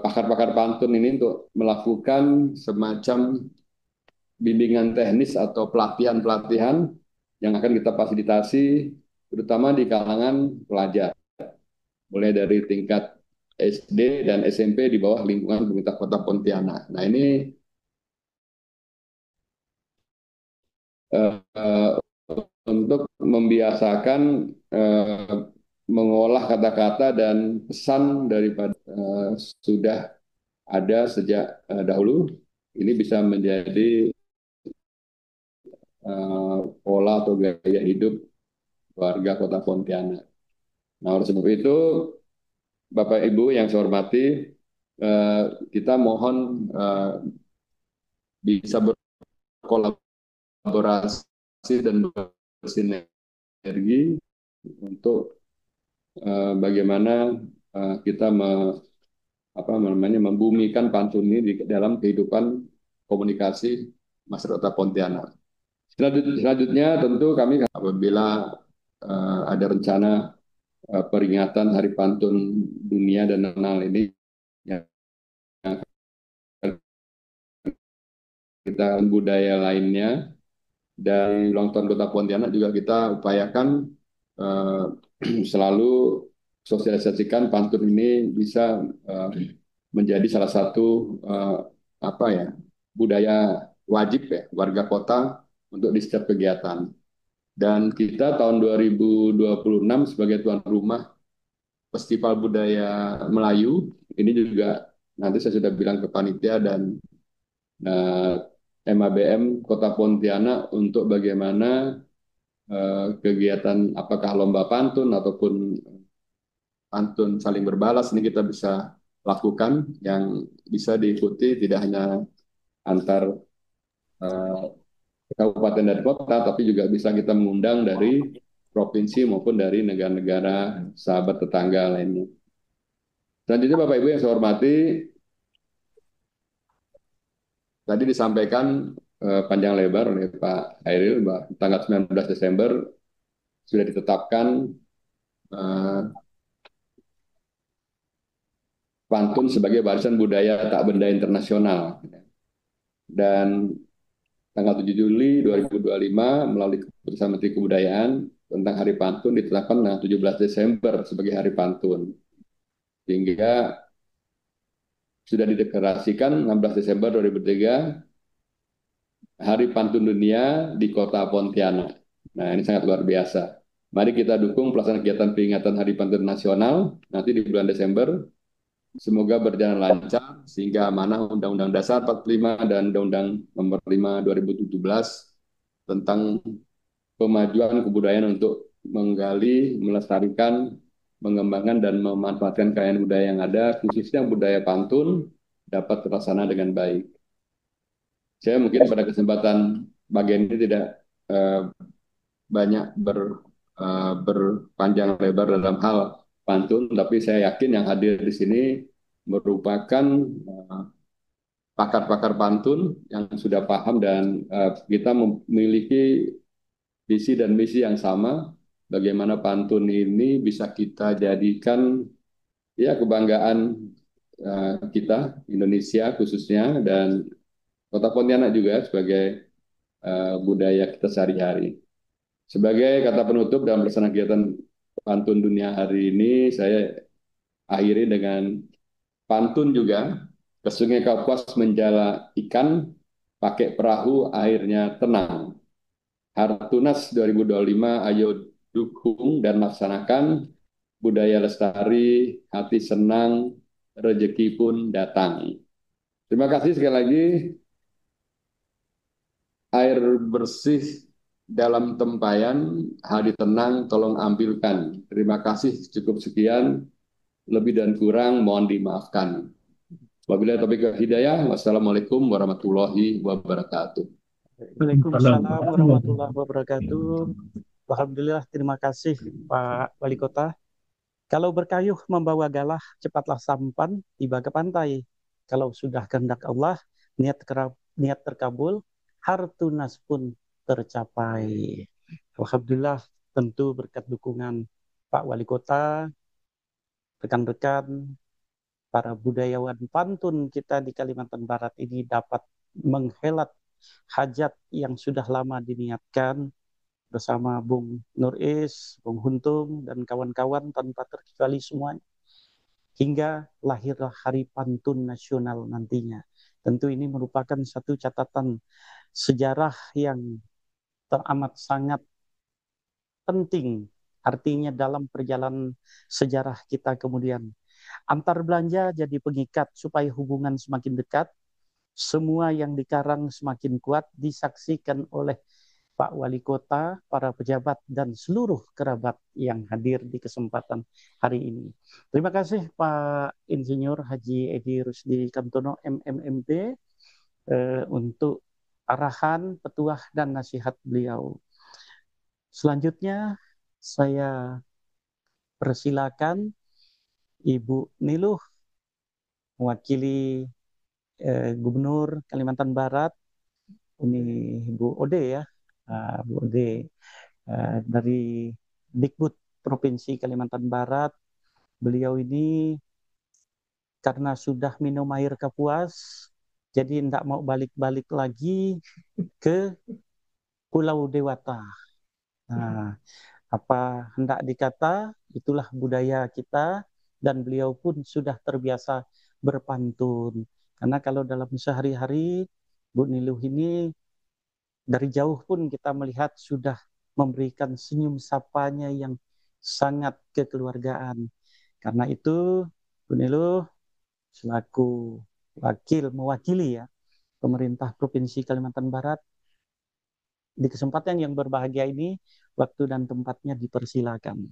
pakar-pakar pantun ini untuk melakukan semacam bimbingan teknis atau pelatihan-pelatihan yang akan kita fasilitasi terutama di kalangan pelajar, mulai dari tingkat SD dan SMP di bawah lingkungan pemerintah Kota Pontianak. Nah ini eh, untuk membiasakan eh, mengolah kata-kata dan pesan daripada sudah ada sejak dahulu, ini bisa menjadi pola atau gaya hidup warga Kota Pontianak. Nah, oleh sebab itu, Bapak Ibu yang saya hormati, kita mohon bisa berkolaborasi dan bersinergi untuk bagaimana kita membumikan pantun ini di dalam kehidupan komunikasi masyarakat Pontianak. Selanjutnya tentu kami apabila ada rencana peringatan Hari Pantun Dunia dan Nasional ini yang kita budaya lainnya dari ulang tahun Kota Pontianak juga kita upayakan selalu sosialisasikan pantun ini bisa menjadi salah satu budaya wajib ya warga kota untuk di setiap kegiatan. Dan kita tahun 2026 sebagai tuan rumah Festival Budaya Melayu, ini juga nanti saya sudah bilang ke panitia dan MABM Kota Pontianak untuk bagaimana kegiatan apakah lomba pantun ataupun pantun saling berbalas ini kita bisa lakukan yang bisa diikuti tidak hanya antar kabupaten dan kota, tapi juga bisa kita mengundang dari provinsi maupun dari negara-negara sahabat tetangga lainnya. Selanjutnya Bapak Ibu yang saya hormati, tadi disampaikan panjang lebar oleh Pak Hairil bahwa tanggal 19 Desember sudah ditetapkan pantun sebagai warisan budaya tak benda internasional. Dan tanggal 7 Juli 2025 melalui keputusan Menteri Kebudayaan tentang Hari Pantun ditetapkan tanggal 17 Desember sebagai Hari Pantun. Sehingga sudah dideklarasikan 16 Desember 2003 Hari Pantun Dunia di Kota Pontianak. Nah, ini sangat luar biasa. Mari kita dukung pelaksanaan kegiatan peringatan Hari Pantun Nasional nanti di bulan Desember. Semoga berjalan lancar sehingga amanah Undang-Undang Dasar 45 dan Undang-Undang Nomor 5 2017 tentang pemajuan kebudayaan untuk menggali, melestarikan, mengembangkan dan memanfaatkan kekayaan budaya yang ada, khususnya budaya pantun dapat terlaksana dengan baik. Saya mungkin pada kesempatan bagian ini tidak banyak berpanjang lebar dalam hal pantun, tapi saya yakin yang hadir di sini merupakan pakar-pakar pantun yang sudah paham dan kita memiliki visi dan misi yang sama bagaimana pantun ini bisa kita jadikan ya kebanggaan kita Indonesia khususnya dan Kota Pontianak juga sebagai budaya kita sehari-hari. Sebagai kata penutup dalam pelaksanaan kegiatan pantun dunia hari ini, saya akhiri dengan pantun juga. Ke sungai Kapuas menjala ikan, pakai perahu airnya tenang. Hartunas 2025, ayo dukung dan laksanakan budaya lestari, hati senang, rezeki pun datang. Terima kasih sekali lagi. Air bersih dalam tempayan, hadi tenang, tolong ambilkan. Terima kasih, cukup sekian. Lebih dan kurang mohon dimaafkan. Wabillahi taufiq hidayah. Wassalamualaikum warahmatullahi wabarakatuh. Waalaikumsalam warahmatullahi wabarakatuh. Alhamdulillah, terima kasih Pak Wali Kota. Kalau berkayuh membawa galah, cepatlah sampan, tiba ke pantai. Kalau sudah kehendak Allah, niat terkabul, hartunas pun tercapai. Alhamdulillah, tentu berkat dukungan Pak Wali Kota, rekan-rekan, para budayawan pantun kita di Kalimantan Barat ini dapat menghelat hajat yang sudah lama diniatkan bersama Bung Nur Is, Bung Huntung, dan kawan-kawan tanpa terkecuali semuanya. Hingga lahirlah Hari Pantun Nasional nantinya. Tentu ini merupakan satu catatan sejarah yang teramat sangat penting. Artinya dalam perjalanan sejarah kita kemudian. Antar belanja jadi pengikat supaya hubungan semakin dekat. Semua yang dikarang semakin kuat disaksikan oleh Pak Wali Kota, para pejabat, dan seluruh kerabat yang hadir di kesempatan hari ini. Terima kasih Pak Insinyur Haji Edi Rusdi Kamtono, MMMD, untuk arahan, petuah, dan nasihat beliau. Selanjutnya, saya persilakan Ibu Niluh, mewakili Gubernur Kalimantan Barat, ini Bu Ode ya, Bu Ode dari Dikbud Provinsi Kalimantan Barat. Beliau ini karena sudah minum air Kapuas, jadi tidak mau balik-balik lagi ke Pulau Dewata. Nah, apa hendak dikata, itulah budaya kita, dan beliau pun sudah terbiasa berpantun. Karena kalau dalam sehari-hari, Bu Niluh ini dari jauh pun kita melihat sudah memberikan senyum sapanya yang sangat kekeluargaan. Karena itu, Bu Niluh selaku mewakili ya pemerintah Provinsi Kalimantan Barat, di kesempatan yang berbahagia ini, waktu dan tempatnya dipersilakan.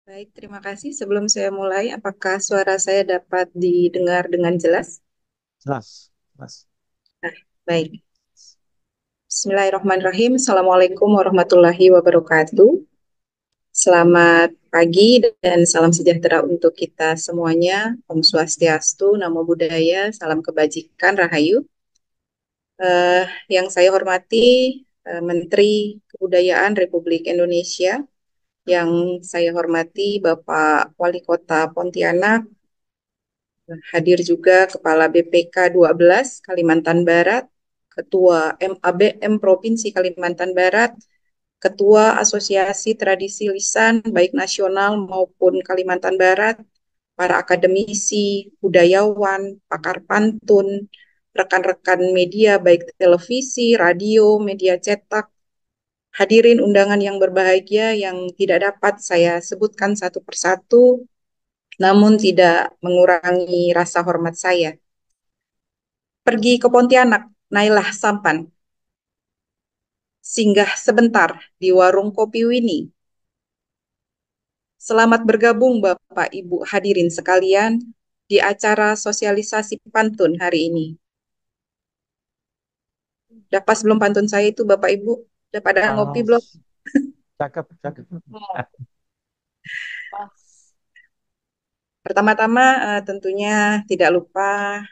Baik, terima kasih. Sebelum saya mulai, apakah suara saya dapat didengar dengan jelas? Jelas. Nah, baik. Bismillahirrahmanirrahim. Assalamualaikum warahmatullahi wabarakatuh. Selamat pagi dan salam sejahtera untuk kita semuanya. Om Swastiastu, Namo Buddhaya, salam kebajikan, Rahayu. Yang saya hormati Menteri Kebudayaan Republik Indonesia, yang saya hormati Bapak Wali Kota Pontianak, hadir juga Kepala BPK 12 Kalimantan Barat, Ketua MABM Provinsi Kalimantan Barat, Ketua Asosiasi Tradisi Lisan baik nasional maupun Kalimantan Barat, para akademisi, budayawan, pakar pantun, rekan-rekan media baik televisi, radio, media cetak, hadirin undangan yang berbahagia yang tidak dapat saya sebutkan satu persatu, namun tidak mengurangi rasa hormat saya. Pergi ke Pontianak, naiklah sampan. Singgah sebentar di warung kopi Winnie. Selamat bergabung Bapak Ibu hadirin sekalian di acara sosialisasi pantun hari ini. Udah pas belum pantun saya itu Bapak Ibu? Udah pada ngopi belum? Cakep. Pertama-tama tentunya tidak lupa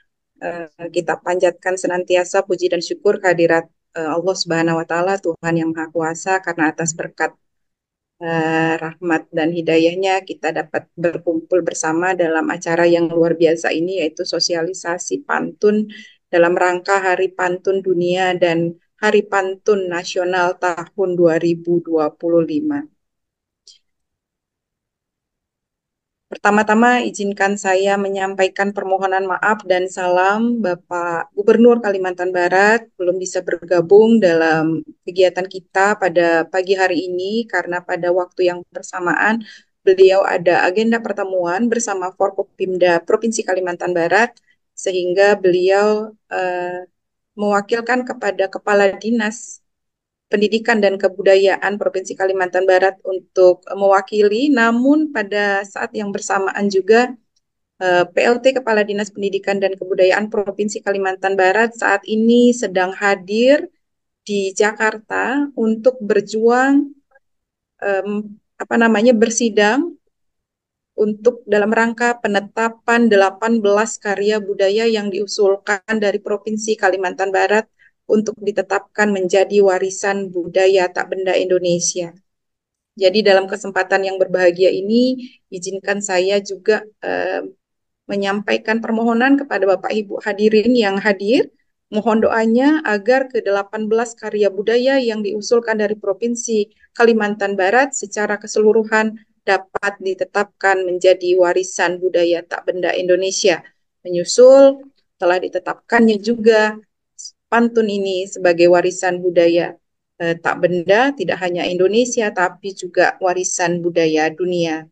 kita panjatkan senantiasa puji dan syukur kehadirat Allah Subhanahu wa Ta'ala, Tuhan yang Maha Kuasa, karena atas berkat rahmat dan hidayahnya kita dapat berkumpul bersama dalam acara yang luar biasa ini, yaitu sosialisasi pantun dalam rangka Hari Pantun Dunia dan Hari Pantun Nasional tahun 2025. Pertama-tama izinkan saya menyampaikan permohonan maaf dan salam Bapak Gubernur Kalimantan Barat belum bisa bergabung dalam kegiatan kita pada pagi hari ini karena pada waktu yang bersamaan beliau ada agenda pertemuan bersama Forkopimda Provinsi Kalimantan Barat sehingga beliau mewakilkan kepada Kepala Dinas Pendidikan dan Kebudayaan Provinsi Kalimantan Barat untuk mewakili, namun pada saat yang bersamaan juga PLT Kepala Dinas Pendidikan dan Kebudayaan Provinsi Kalimantan Barat saat ini sedang hadir di Jakarta untuk berjuang bersidang untuk dalam rangka penetapan 18 karya budaya yang diusulkan dari Provinsi Kalimantan Barat untuk ditetapkan menjadi warisan budaya tak benda Indonesia. Jadi dalam kesempatan yang berbahagia ini, izinkan saya juga menyampaikan permohonan kepada Bapak Ibu hadirin yang hadir, mohon doanya agar ke-18 karya budaya yang diusulkan dari Provinsi Kalimantan Barat secara keseluruhan dapat ditetapkan menjadi warisan budaya tak benda Indonesia. Menyusul telah ditetapkannya juga pantun ini sebagai warisan budaya tak benda tidak hanya Indonesia tapi juga warisan budaya dunia.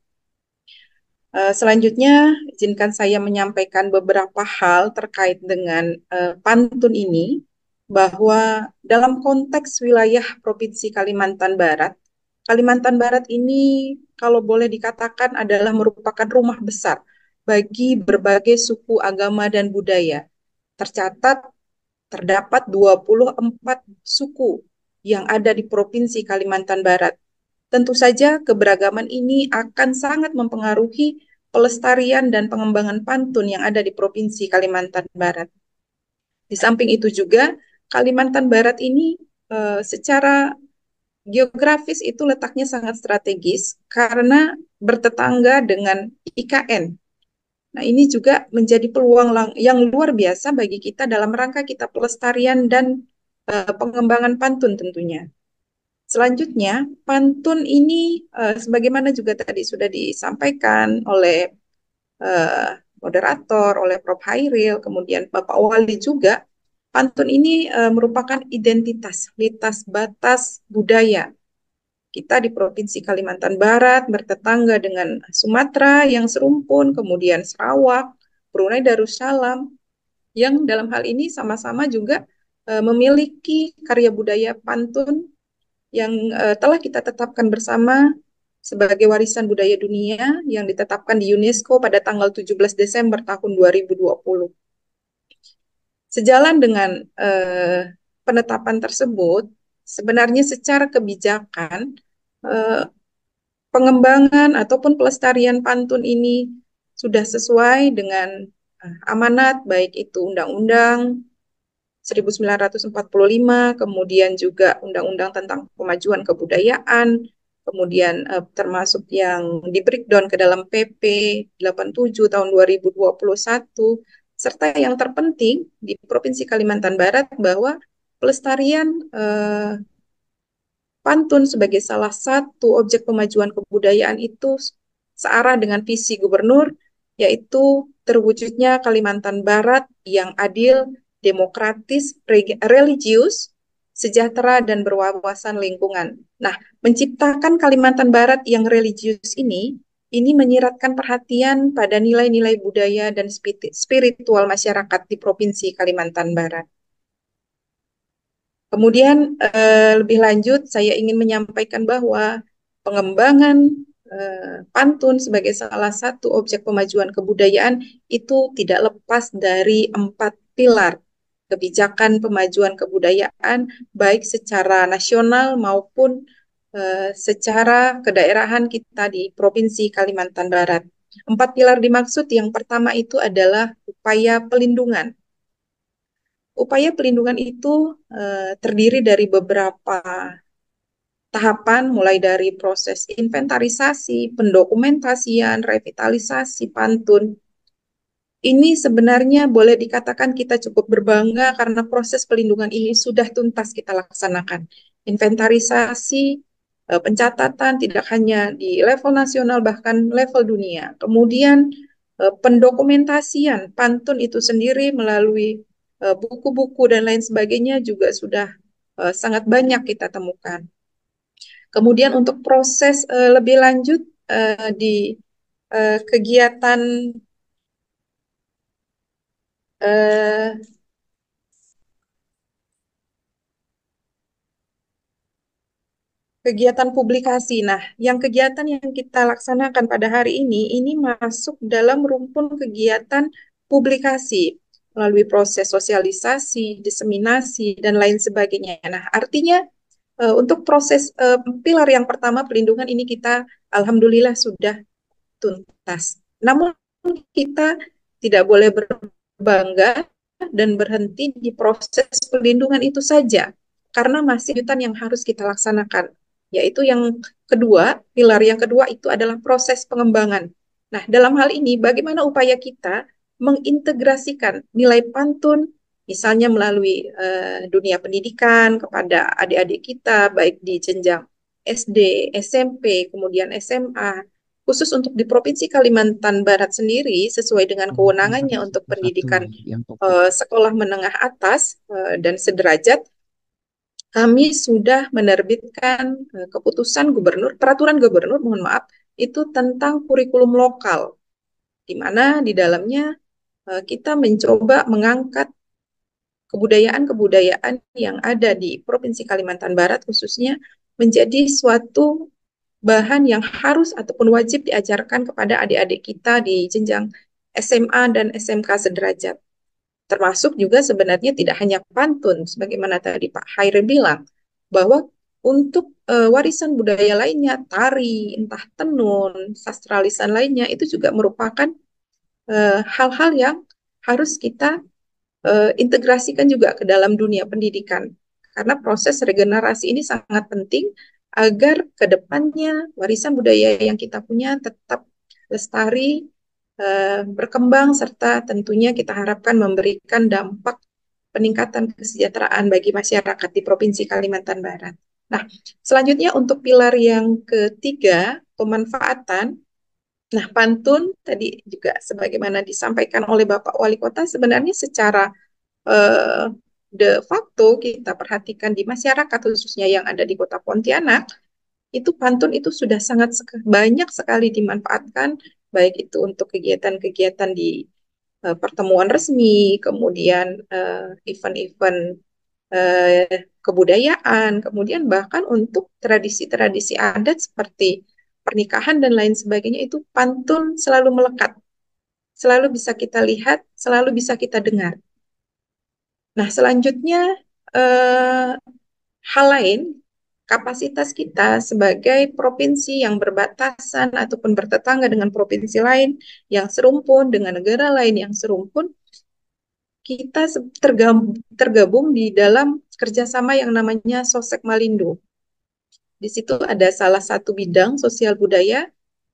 Selanjutnya izinkan saya menyampaikan beberapa hal terkait dengan pantun ini, bahwa dalam konteks wilayah Provinsi Kalimantan Barat ini kalau boleh dikatakan adalah merupakan rumah besar bagi berbagai suku, agama, dan budaya. Terdapat 24 suku yang ada di Provinsi Kalimantan Barat. Tentu saja keberagaman ini akan sangat mempengaruhi pelestarian dan pengembangan pantun yang ada di Provinsi Kalimantan Barat. Di samping itu juga, Kalimantan Barat ini secara geografis itu letaknya sangat strategis karena bertetangga dengan IKN. Nah, ini juga menjadi peluang yang luar biasa bagi kita dalam rangka kita pelestarian dan pengembangan pantun tentunya. Selanjutnya, pantun ini sebagaimana juga tadi sudah disampaikan oleh moderator, oleh Prof. Hairil, kemudian Bapak Wali juga, pantun ini merupakan identitas, lintas batas budaya. Kita di Provinsi Kalimantan Barat bertetangga dengan Sumatera yang serumpun, kemudian Sarawak, Brunei Darussalam, yang dalam hal ini sama-sama juga memiliki karya budaya pantun yang telah kita tetapkan bersama sebagai warisan budaya dunia yang ditetapkan di UNESCO pada tanggal 17 Desember tahun 2020. Sejalan dengan penetapan tersebut, sebenarnya secara kebijakan pengembangan ataupun pelestarian pantun ini sudah sesuai dengan amanat, baik itu Undang-Undang 1945, kemudian juga Undang-Undang tentang Pemajuan Kebudayaan, kemudian termasuk yang di breakdown ke dalam PP 87 tahun 2021, serta yang terpenting di Provinsi Kalimantan Barat bahwa pelestarian pantun sebagai salah satu objek pemajuan kebudayaan itu searah dengan visi gubernur, yaitu terwujudnya Kalimantan Barat yang adil, demokratis, religius, sejahtera, dan berwawasan lingkungan. Nah, menciptakan Kalimantan Barat yang religius ini menyiratkan perhatian pada nilai-nilai budaya dan spiritual masyarakat di Provinsi Kalimantan Barat. Kemudian lebih lanjut saya ingin menyampaikan bahwa pengembangan pantun sebagai salah satu objek pemajuan kebudayaan itu tidak lepas dari 4 pilar kebijakan pemajuan kebudayaan baik secara nasional maupun secara kedaerahan kita di Provinsi Kalimantan Barat. 4 pilar dimaksud, yang pertama itu adalah upaya pelindungan. Upaya pelindungan itu terdiri dari beberapa tahapan mulai dari proses inventarisasi, pendokumentasian, revitalisasi pantun. Ini sebenarnya boleh dikatakan kita cukup berbangga karena proses pelindungan ini sudah tuntas kita laksanakan. Inventarisasi, pencatatan tidak hanya di level nasional bahkan level dunia. Kemudian pendokumentasian pantun itu sendiri melalui buku-buku dan lain sebagainya juga sudah sangat banyak kita temukan. Kemudian untuk proses lebih lanjut di kegiatan eh, kegiatan publikasi. Nah, yang kegiatan yang kita laksanakan pada hari ini masuk dalam rumpun kegiatan publikasi melalui proses sosialisasi, diseminasi, dan lain sebagainya. Nah, artinya untuk proses pilar yang pertama pelindungan ini kita alhamdulillah sudah tuntas. Namun kita tidak boleh berbangga dan berhenti di proses pelindungan itu saja, karena masih lanjutan yang harus kita laksanakan, yaitu yang kedua, pilar yang kedua itu adalah proses pengembangan. Nah, dalam hal ini bagaimana upaya kita mengintegrasikan nilai pantun, misalnya melalui dunia pendidikan kepada adik-adik kita, baik di jenjang SD, SMP, kemudian SMA, khusus untuk di Provinsi Kalimantan Barat sendiri, sesuai dengan kewenangannya untuk pendidikan sekolah menengah atas dan sederajat, kami sudah menerbitkan keputusan gubernur, peraturan gubernur, mohon maaf, itu tentang kurikulum lokal, di mana di dalamnya kita mencoba mengangkat kebudayaan-kebudayaan yang ada di Provinsi Kalimantan Barat khususnya menjadi suatu bahan yang harus ataupun wajib diajarkan kepada adik-adik kita di jenjang SMA dan SMK sederajat. Termasuk juga sebenarnya tidak hanya pantun, sebagaimana tadi Pak Hairi bilang, bahwa untuk warisan budaya lainnya, tari, entah tenun, sastra lisan lainnya, itu juga merupakan hal-hal yang harus kita integrasikan juga ke dalam dunia pendidikan. Karena proses regenerasi ini sangat penting agar ke depannya warisan budaya yang kita punya tetap lestari, berkembang, serta tentunya kita harapkan memberikan dampak peningkatan kesejahteraan bagi masyarakat di Provinsi Kalimantan Barat. Nah, selanjutnya untuk pilar yang ketiga, pemanfaatan. Nah, pantun tadi juga sebagaimana disampaikan oleh Bapak Wali Kota, sebenarnya secara de facto kita perhatikan di masyarakat khususnya yang ada di Kota Pontianak, itu pantun itu sudah sangat banyak sekali dimanfaatkan, baik itu untuk kegiatan-kegiatan di pertemuan resmi, kemudian event-event kebudayaan, kemudian bahkan untuk tradisi-tradisi adat seperti pernikahan dan lain sebagainya, itu pantun selalu melekat, selalu bisa kita lihat, selalu bisa kita dengar. Nah, selanjutnya hal lain, kapasitas kita sebagai provinsi yang berbatasan ataupun bertetangga dengan provinsi lain yang serumpun, dengan negara lain yang serumpun, kita tergabung di dalam kerjasama yang namanya Sosek Malindo. Di situ ada salah satu bidang sosial budaya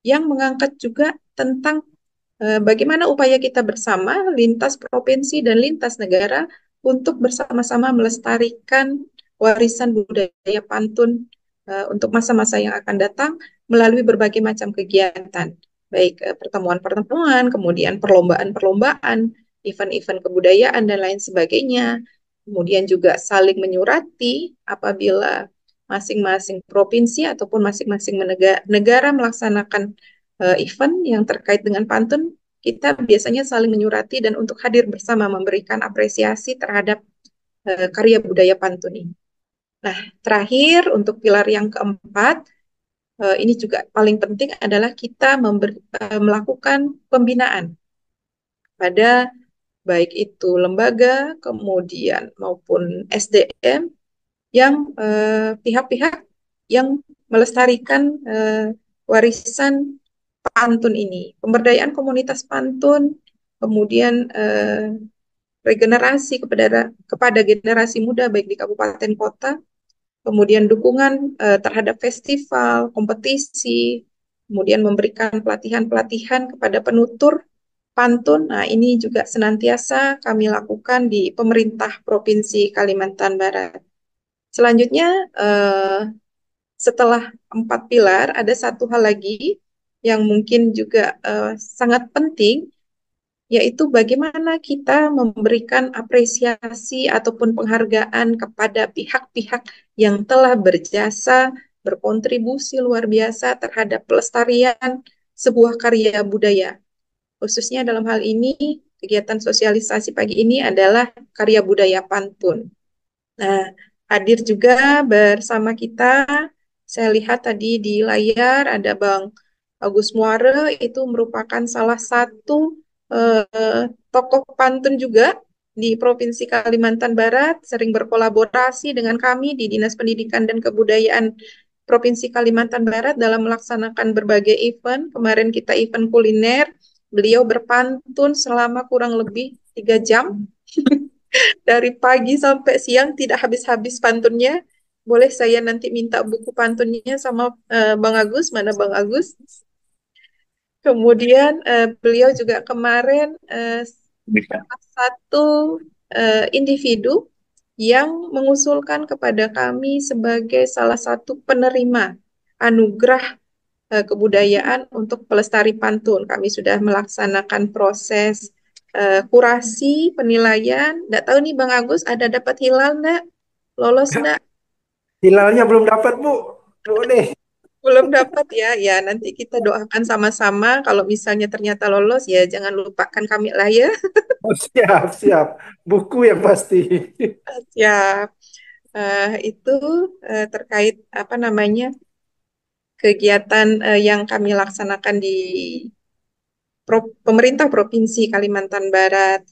yang mengangkat juga tentang bagaimana upaya kita bersama lintas provinsi dan lintas negara untuk bersama-sama melestarikan warisan budaya pantun untuk masa-masa yang akan datang melalui berbagai macam kegiatan, baik pertemuan-pertemuan, kemudian perlombaan-perlombaan, event-event kebudayaan dan lain sebagainya. Kemudian juga saling menyurati apabila masing-masing provinsi ataupun masing-masing negara melaksanakan event yang terkait dengan pantun, kita biasanya saling menyurati dan untuk hadir bersama memberikan apresiasi terhadap karya budaya pantun ini. Nah, terakhir untuk pilar yang keempat, ini juga paling penting adalah kita melakukan pembinaan pada baik itu lembaga, kemudian maupun SDM yang pihak-pihak yang melestarikan warisan pantun ini, pemberdayaan komunitas pantun, kemudian regenerasi kepada generasi muda baik di kabupaten kota kemudian dukungan terhadap festival, kompetisi, kemudian memberikan pelatihan-pelatihan kepada penutur pantun. Nah, ini juga senantiasa kami lakukan di pemerintah Provinsi Kalimantan Barat. Selanjutnya, setelah 4 pilar, ada satu hal lagi yang mungkin juga sangat penting, yaitu bagaimana kita memberikan apresiasi ataupun penghargaan kepada pihak-pihak yang telah berjasa, berkontribusi luar biasa terhadap pelestarian sebuah karya budaya. Khususnya dalam hal ini, kegiatan sosialisasi pagi ini adalah karya budaya pantun. Nah, hadir juga bersama kita, saya lihat tadi di layar ada Bang Agus Muare, itu merupakan salah satu tokoh pantun juga di Provinsi Kalimantan Barat, sering berkolaborasi dengan kami di Dinas Pendidikan dan Kebudayaan Provinsi Kalimantan Barat dalam melaksanakan berbagai event. Kemarin kita event kuliner, beliau berpantun selama kurang lebih 3 jam. Dari pagi sampai siang tidak habis-habis pantunnya. Boleh saya nanti minta buku pantunnya sama Bang Agus, mana Bang Agus? Kemudian beliau juga kemarin salah satu individu yang mengusulkan kepada kami sebagai salah satu penerima anugerah kebudayaan untuk pelestari pantun. Kami sudah melaksanakan proses kurasi, penilaian. Nggak tahu nih Bang Agus, ada dapat hilal nggak? Lolos nggak? Hilalnya belum dapat, Bu. Tuh deh. Belum dapat ya. Ya, nanti kita doakan sama-sama. Kalau misalnya ternyata lolos, ya jangan lupakan kami lah ya. Oh, siap, siap. Buku yang pasti. Ya, itu terkait apa namanya kegiatan yang kami laksanakan di pemerintah Provinsi Kalimantan Barat.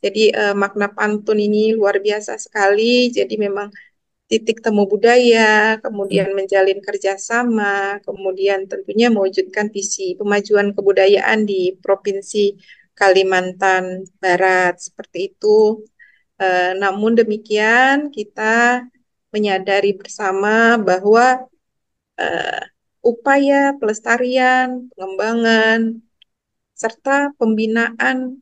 Jadi makna pantun ini luar biasa sekali. Jadi memang titik temu budaya, kemudian menjalin kerjasama, kemudian tentunya mewujudkan visi pemajuan kebudayaan di Provinsi Kalimantan Barat. Seperti itu. Namun demikian kita menyadari bersama bahwa upaya pelestarian, pengembangan, serta pembinaan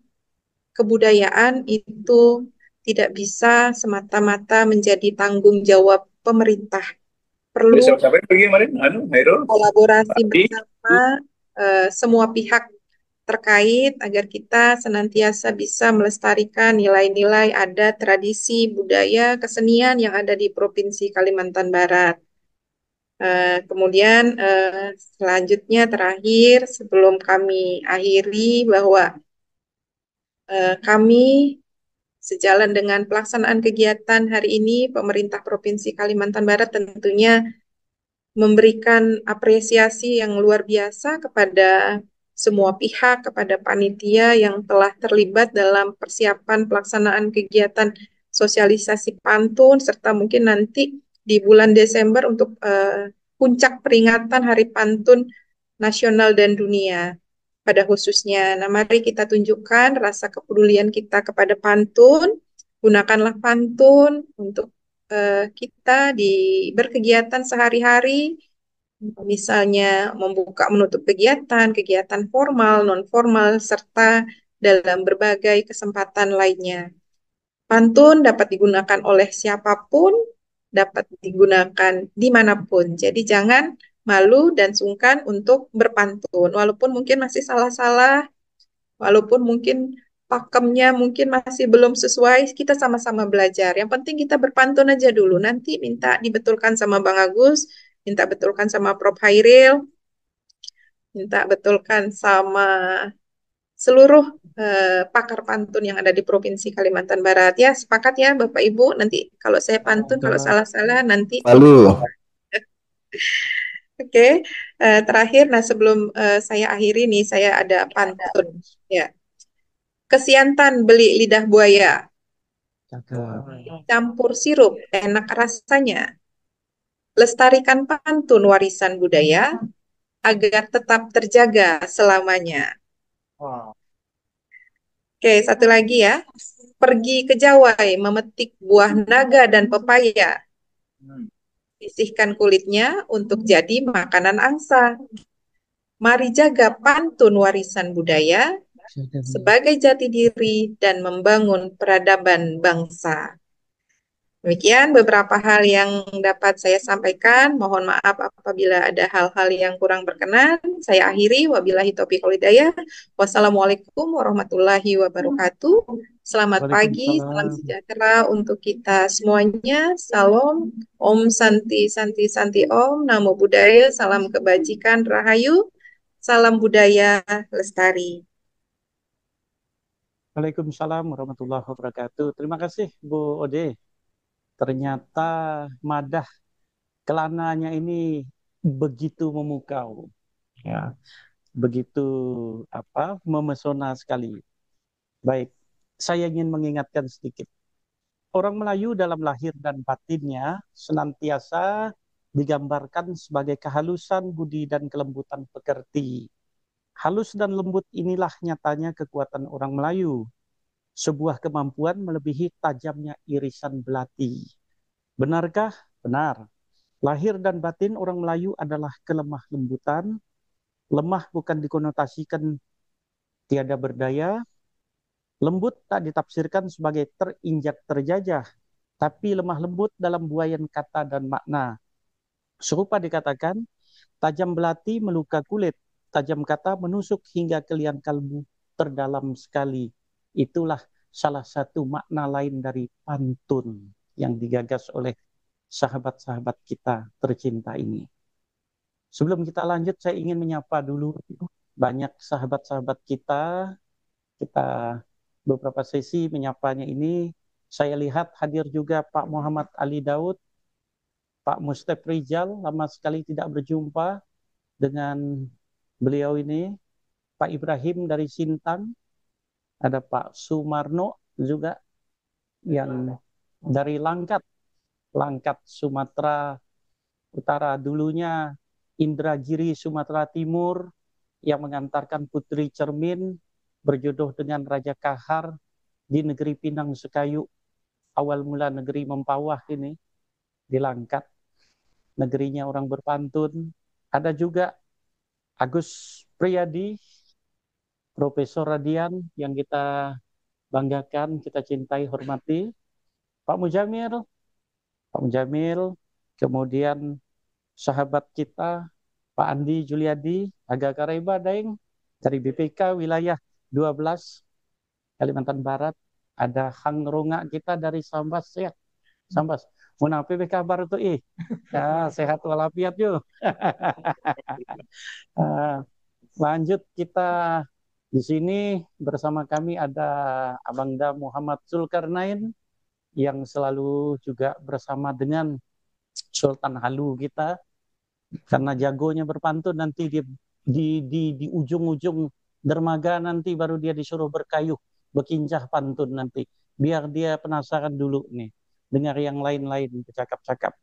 kebudayaan itu tidak bisa semata-mata menjadi tanggung jawab pemerintah. Perlu kolaborasi bersama semua pihak terkait agar kita senantiasa bisa melestarikan nilai-nilai adat, tradisi, budaya, kesenian yang ada di Provinsi Kalimantan Barat. Kemudian selanjutnya terakhir sebelum kami akhiri bahwa kami sejalan dengan pelaksanaan kegiatan hari ini, pemerintah Provinsi Kalimantan Barat tentunya memberikan apresiasi yang luar biasa kepada semua pihak, kepada panitia yang telah terlibat dalam persiapan pelaksanaan kegiatan sosialisasi pantun, serta mungkin nanti di bulan Desember untuk puncak peringatan Hari Pantun Nasional dan Dunia pada khususnya. Nah, mari kita tunjukkan rasa kepedulian kita kepada pantun. Gunakanlah pantun untuk kita berkegiatan sehari-hari, misalnya membuka menutup kegiatan, kegiatan formal, non formal, serta dalam berbagai kesempatan lainnya. Pantun dapat digunakan oleh siapapun, dapat digunakan dimanapun. Jadi jangan malu dan sungkan untuk berpantun. Walaupun mungkin masih salah-salah, walaupun mungkin pakemnya mungkin masih belum sesuai, kita sama-sama belajar. Yang penting kita berpantun aja dulu. Nanti minta dibetulkan sama Bang Agus, minta betulkan sama Prof. Hairil, minta betulkan sama seluruh pakar pantun yang ada di Provinsi Kalimantan Barat. Ya, sepakat ya Bapak Ibu. Nanti kalau saya pantun, kalau salah-salah nanti. Lalu. Oke, terakhir, nah sebelum saya akhiri nih, saya ada pantun. Ya, kesiantan beli lidah buaya, campur sirup, enak rasanya. Lestarikan pantun warisan budaya agar tetap terjaga selamanya. Oke, satu lagi ya. Pergi ke Jawai memetik buah naga dan pepaya. Sisihkan kulitnya untuk jadi makanan angsa. Mari jaga pantun warisan budaya sebagai jati diri dan membangun peradaban bangsa. Demikian beberapa hal yang dapat saya sampaikan. Mohon maaf apabila ada hal-hal yang kurang berkenan. Saya akhiri. Wabillahi taufiq wal hidayah. Wassalamualaikum warahmatullahi wabarakatuh. Selamat pagi, salam sejahtera untuk kita semuanya. Salam, Om Santi Santi Santi Om, Namo Buddhaya, salam kebajikan, Rahayu, salam budaya lestari. Waalaikumsalam warahmatullahi wabarakatuh. Terima kasih Bu Ode. Ternyata madah kelananya ini begitu memukau, ya, begitu memesona sekali. Baik, saya ingin mengingatkan sedikit. Orang Melayu dalam lahir dan batinnya senantiasa digambarkan sebagai kehalusan budi dan kelembutan pekerti. Halus dan lembut inilah nyatanya kekuatan orang Melayu. Sebuah kemampuan melebihi tajamnya irisan belati. Benarkah? Benar. Lahir dan batin orang Melayu adalah kelemah lembutan. Lemah bukan dikonotasikan tiada berdaya. Lembut tak ditafsirkan sebagai terinjak terjajah, tapi lemah lembut dalam buayan kata dan makna. Serupa dikatakan, tajam belati meluka kulit, tajam kata menusuk hingga ke liang kalbu terdalam sekali. Itulah salah satu makna lain dari pantun yang digagas oleh sahabat-sahabat kita tercinta ini. Sebelum kita lanjut, saya ingin menyapa dulu banyak sahabat-sahabat kita. Kita beberapa sesi menyapanya ini. Saya lihat hadir juga Pak Muhammad Ali Daud, Pak Mustaf Rizal, lama sekali tidak berjumpa dengan beliau ini. Pak Ibrahim dari Sintang, ada Pak Sumarno juga yang dari Langkat Sumatera Utara, dulunya Indragiri Sumatera Timur, yang mengantarkan Putri Cermin berjodoh dengan Raja Kahar di negeri Pinang Sekayu. Awal mula negeri Mempawah ini di Langkat, negerinya orang berpantun. Ada juga Agus Priyadi, Profesor Radian yang kita banggakan, kita cintai, hormati. Pak Mujamil, kemudian sahabat kita Pak Andi Juliadi, Aga Kareba Daeng dari BPK wilayah 12 Kalimantan Barat. Ada Hang Ronga kita dari Sambas, ya. Sambas. Munafi kabar tuh ya, sehat walafiat yuk. Lanjut, kita di sini bersama kami ada Abangda Muhammad Zulkarnain yang selalu juga bersama dengan Sultan Halu kita, karena jagonya berpantun. Nanti di ujung-ujung dermaga nanti baru dia disuruh berkayuh, berkincah pantun nanti, biar dia penasaran dulu nih dengar yang lain-lain bercakap-cakap.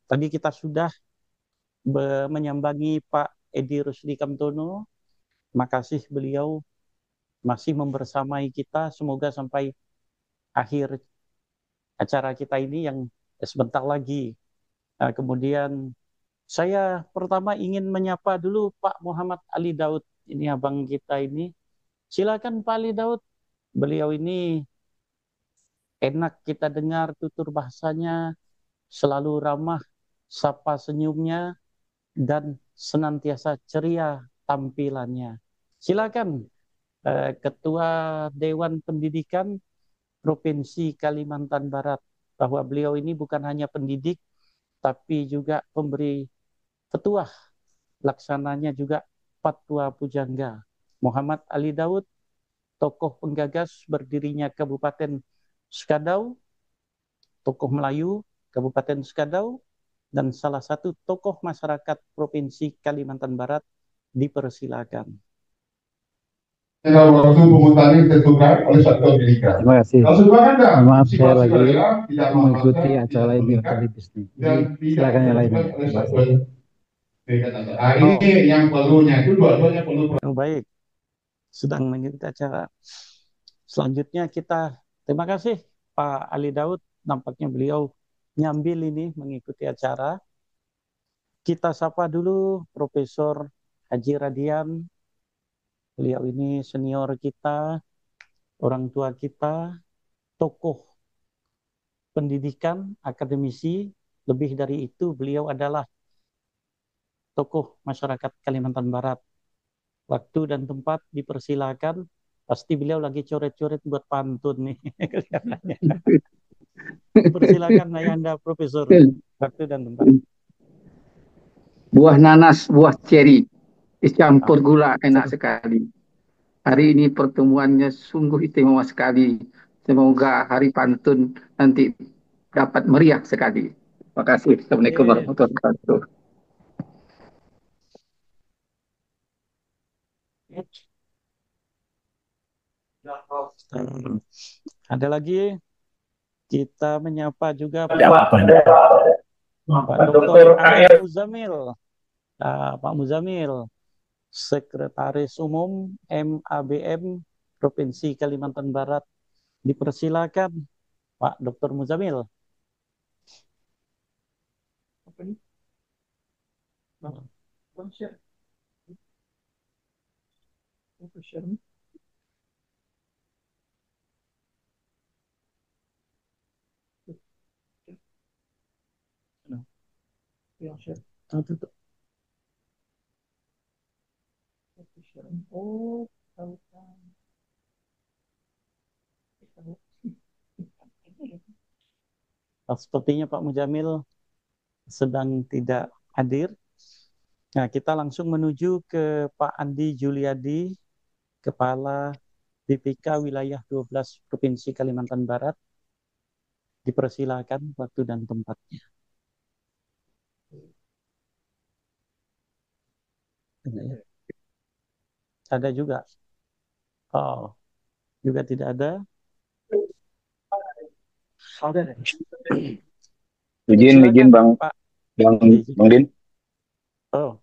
Tadi kita sudah menyambangi Pak Edi Rusdi Kamtono. Makasih beliau masih membersamai kita, semoga sampai akhir acara kita ini yang sebentar lagi. Kemudian saya pertama ingin menyapa dulu Pak Muhammad Ali Daud. Ini abang kita ini. Silakan Pak Ali Daud. Beliau ini enak kita dengar tutur bahasanya, selalu ramah, sapa senyumnya, dan senantiasa ceria tampilannya. Silakan Ketua Dewan Pendidikan Provinsi Kalimantan Barat, bahwa beliau ini bukan hanya pendidik, tapi juga pemberi petuah, laksananya juga fatwa pujangga. Muhammad Ali Daud, tokoh penggagas berdirinya Kabupaten Skadau, tokoh Melayu Kabupaten Skadau, dan salah satu tokoh masyarakat Provinsi Kalimantan Barat. Dipersilakan. Waktu pemutarnya ditentukan oleh Satuan Pendidikan. Terima kasih. Maaf, saya lagi mengikuti acara ini tadi bisnis. Silakan yang lain. Ini yang perlunya itu dua-duanya perlu. Baik, sedang mengikuti acara. Selanjutnya kita terima kasih Pak Ali Daud. Nampaknya beliau nyambil ini mengikuti acara. Kita sapa dulu Profesor Haji Radian. Beliau ini senior kita, orang tua kita, tokoh pendidikan, akademisi. Lebih dari itu, beliau adalah tokoh masyarakat Kalimantan Barat. Waktu dan tempat dipersilakan. Pasti beliau lagi coret-coret buat pantun nih. Persilakan Ayahanda Profesor. Waktu dan tempat. Buah nanas, buah ceri, dicampur gula enak sekali. Hari ini pertemuannya sungguh istimewa sekali. Semoga hari pantun nanti dapat meriah sekali. Terima kasih. Assalamualaikum warahmatullahi wabarakatuh. Ada lagi, kita menyapa juga Pak Dr. Dr. A.R. Muzamil. Pak Muzamil, Sekretaris Umum MABM Provinsi Kalimantan Barat. Dipersilakan Pak Dr. Muzamil. Sepertinya Pak Muzamil sedang tidak hadir. Nah, kita langsung menuju ke Pak Andi Juliadi, Kepala BPK Wilayah 12 Provinsi Kalimantan Barat. Dipersilakan waktu dan tempatnya. Ada juga? Oh, juga tidak ada. Izin Bang Din. Oh,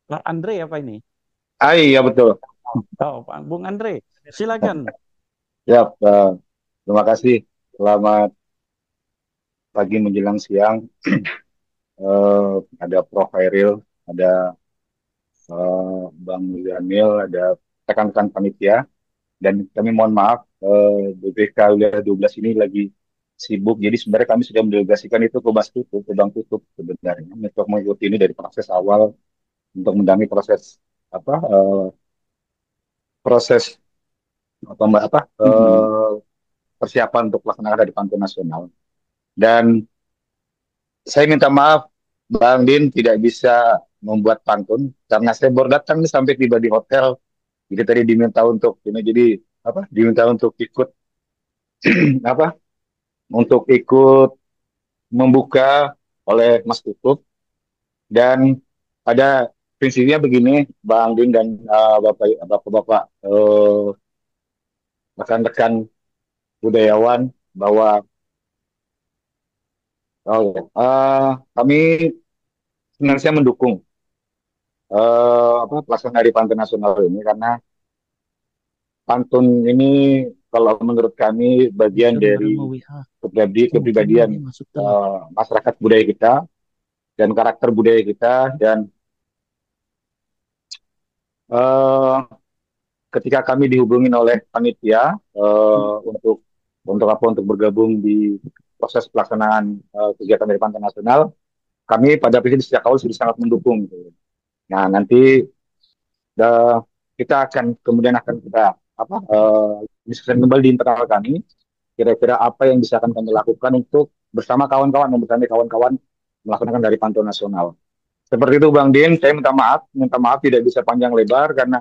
Pak Andre apa ini? Iya betul. Oh, Pak Bung Andre, silakan. Ya, terima kasih. Selamat pagi menjelang siang. Ada Prof. Hairil, ada Bang Jamil, ada rekan-rekan panitia. Dan kami mohon maaf, BPK Wilayah 12 ini lagi sibuk. Jadi sebenarnya kami sudah mendelegasikan itu ke Bang Tutup sebenarnya untuk mengikuti ini dari proses awal untuk mendampingi proses persiapan untuk pelaksanaan Hari Pantun Nasional. Dan saya minta maaf Bang Din tidak bisa membuat pantun karena saya baru datang nih sampai tiba di hotel. Jadi tadi diminta untuk ini diminta untuk ikut untuk ikut membuka oleh Mas Tutup. Dan pada prinsipnya begini Bang Din dan Bapak-bapak rekan-rekan budayawan bahwa kami sebenarnya mendukung pelaksanaan Hari Pantun Nasional ini karena pantun ini kalau menurut kami bagian dari kepribadian masyarakat budaya kita dan karakter budaya kita. Dan ketika kami dihubungin oleh panitia untuk bergabung di proses pelaksanaan kegiatan Hari Pantun Nasional, kami pada prinsip sejak awal sudah sangat mendukung. Nah, nanti kita akan diskusikan kembali di internal kami, kira-kira apa yang bisa akan kami lakukan untuk bersama kawan-kawan melaksanakan Hari Pantun Nasional. Seperti itu Bang Din, saya minta maaf tidak bisa panjang lebar karena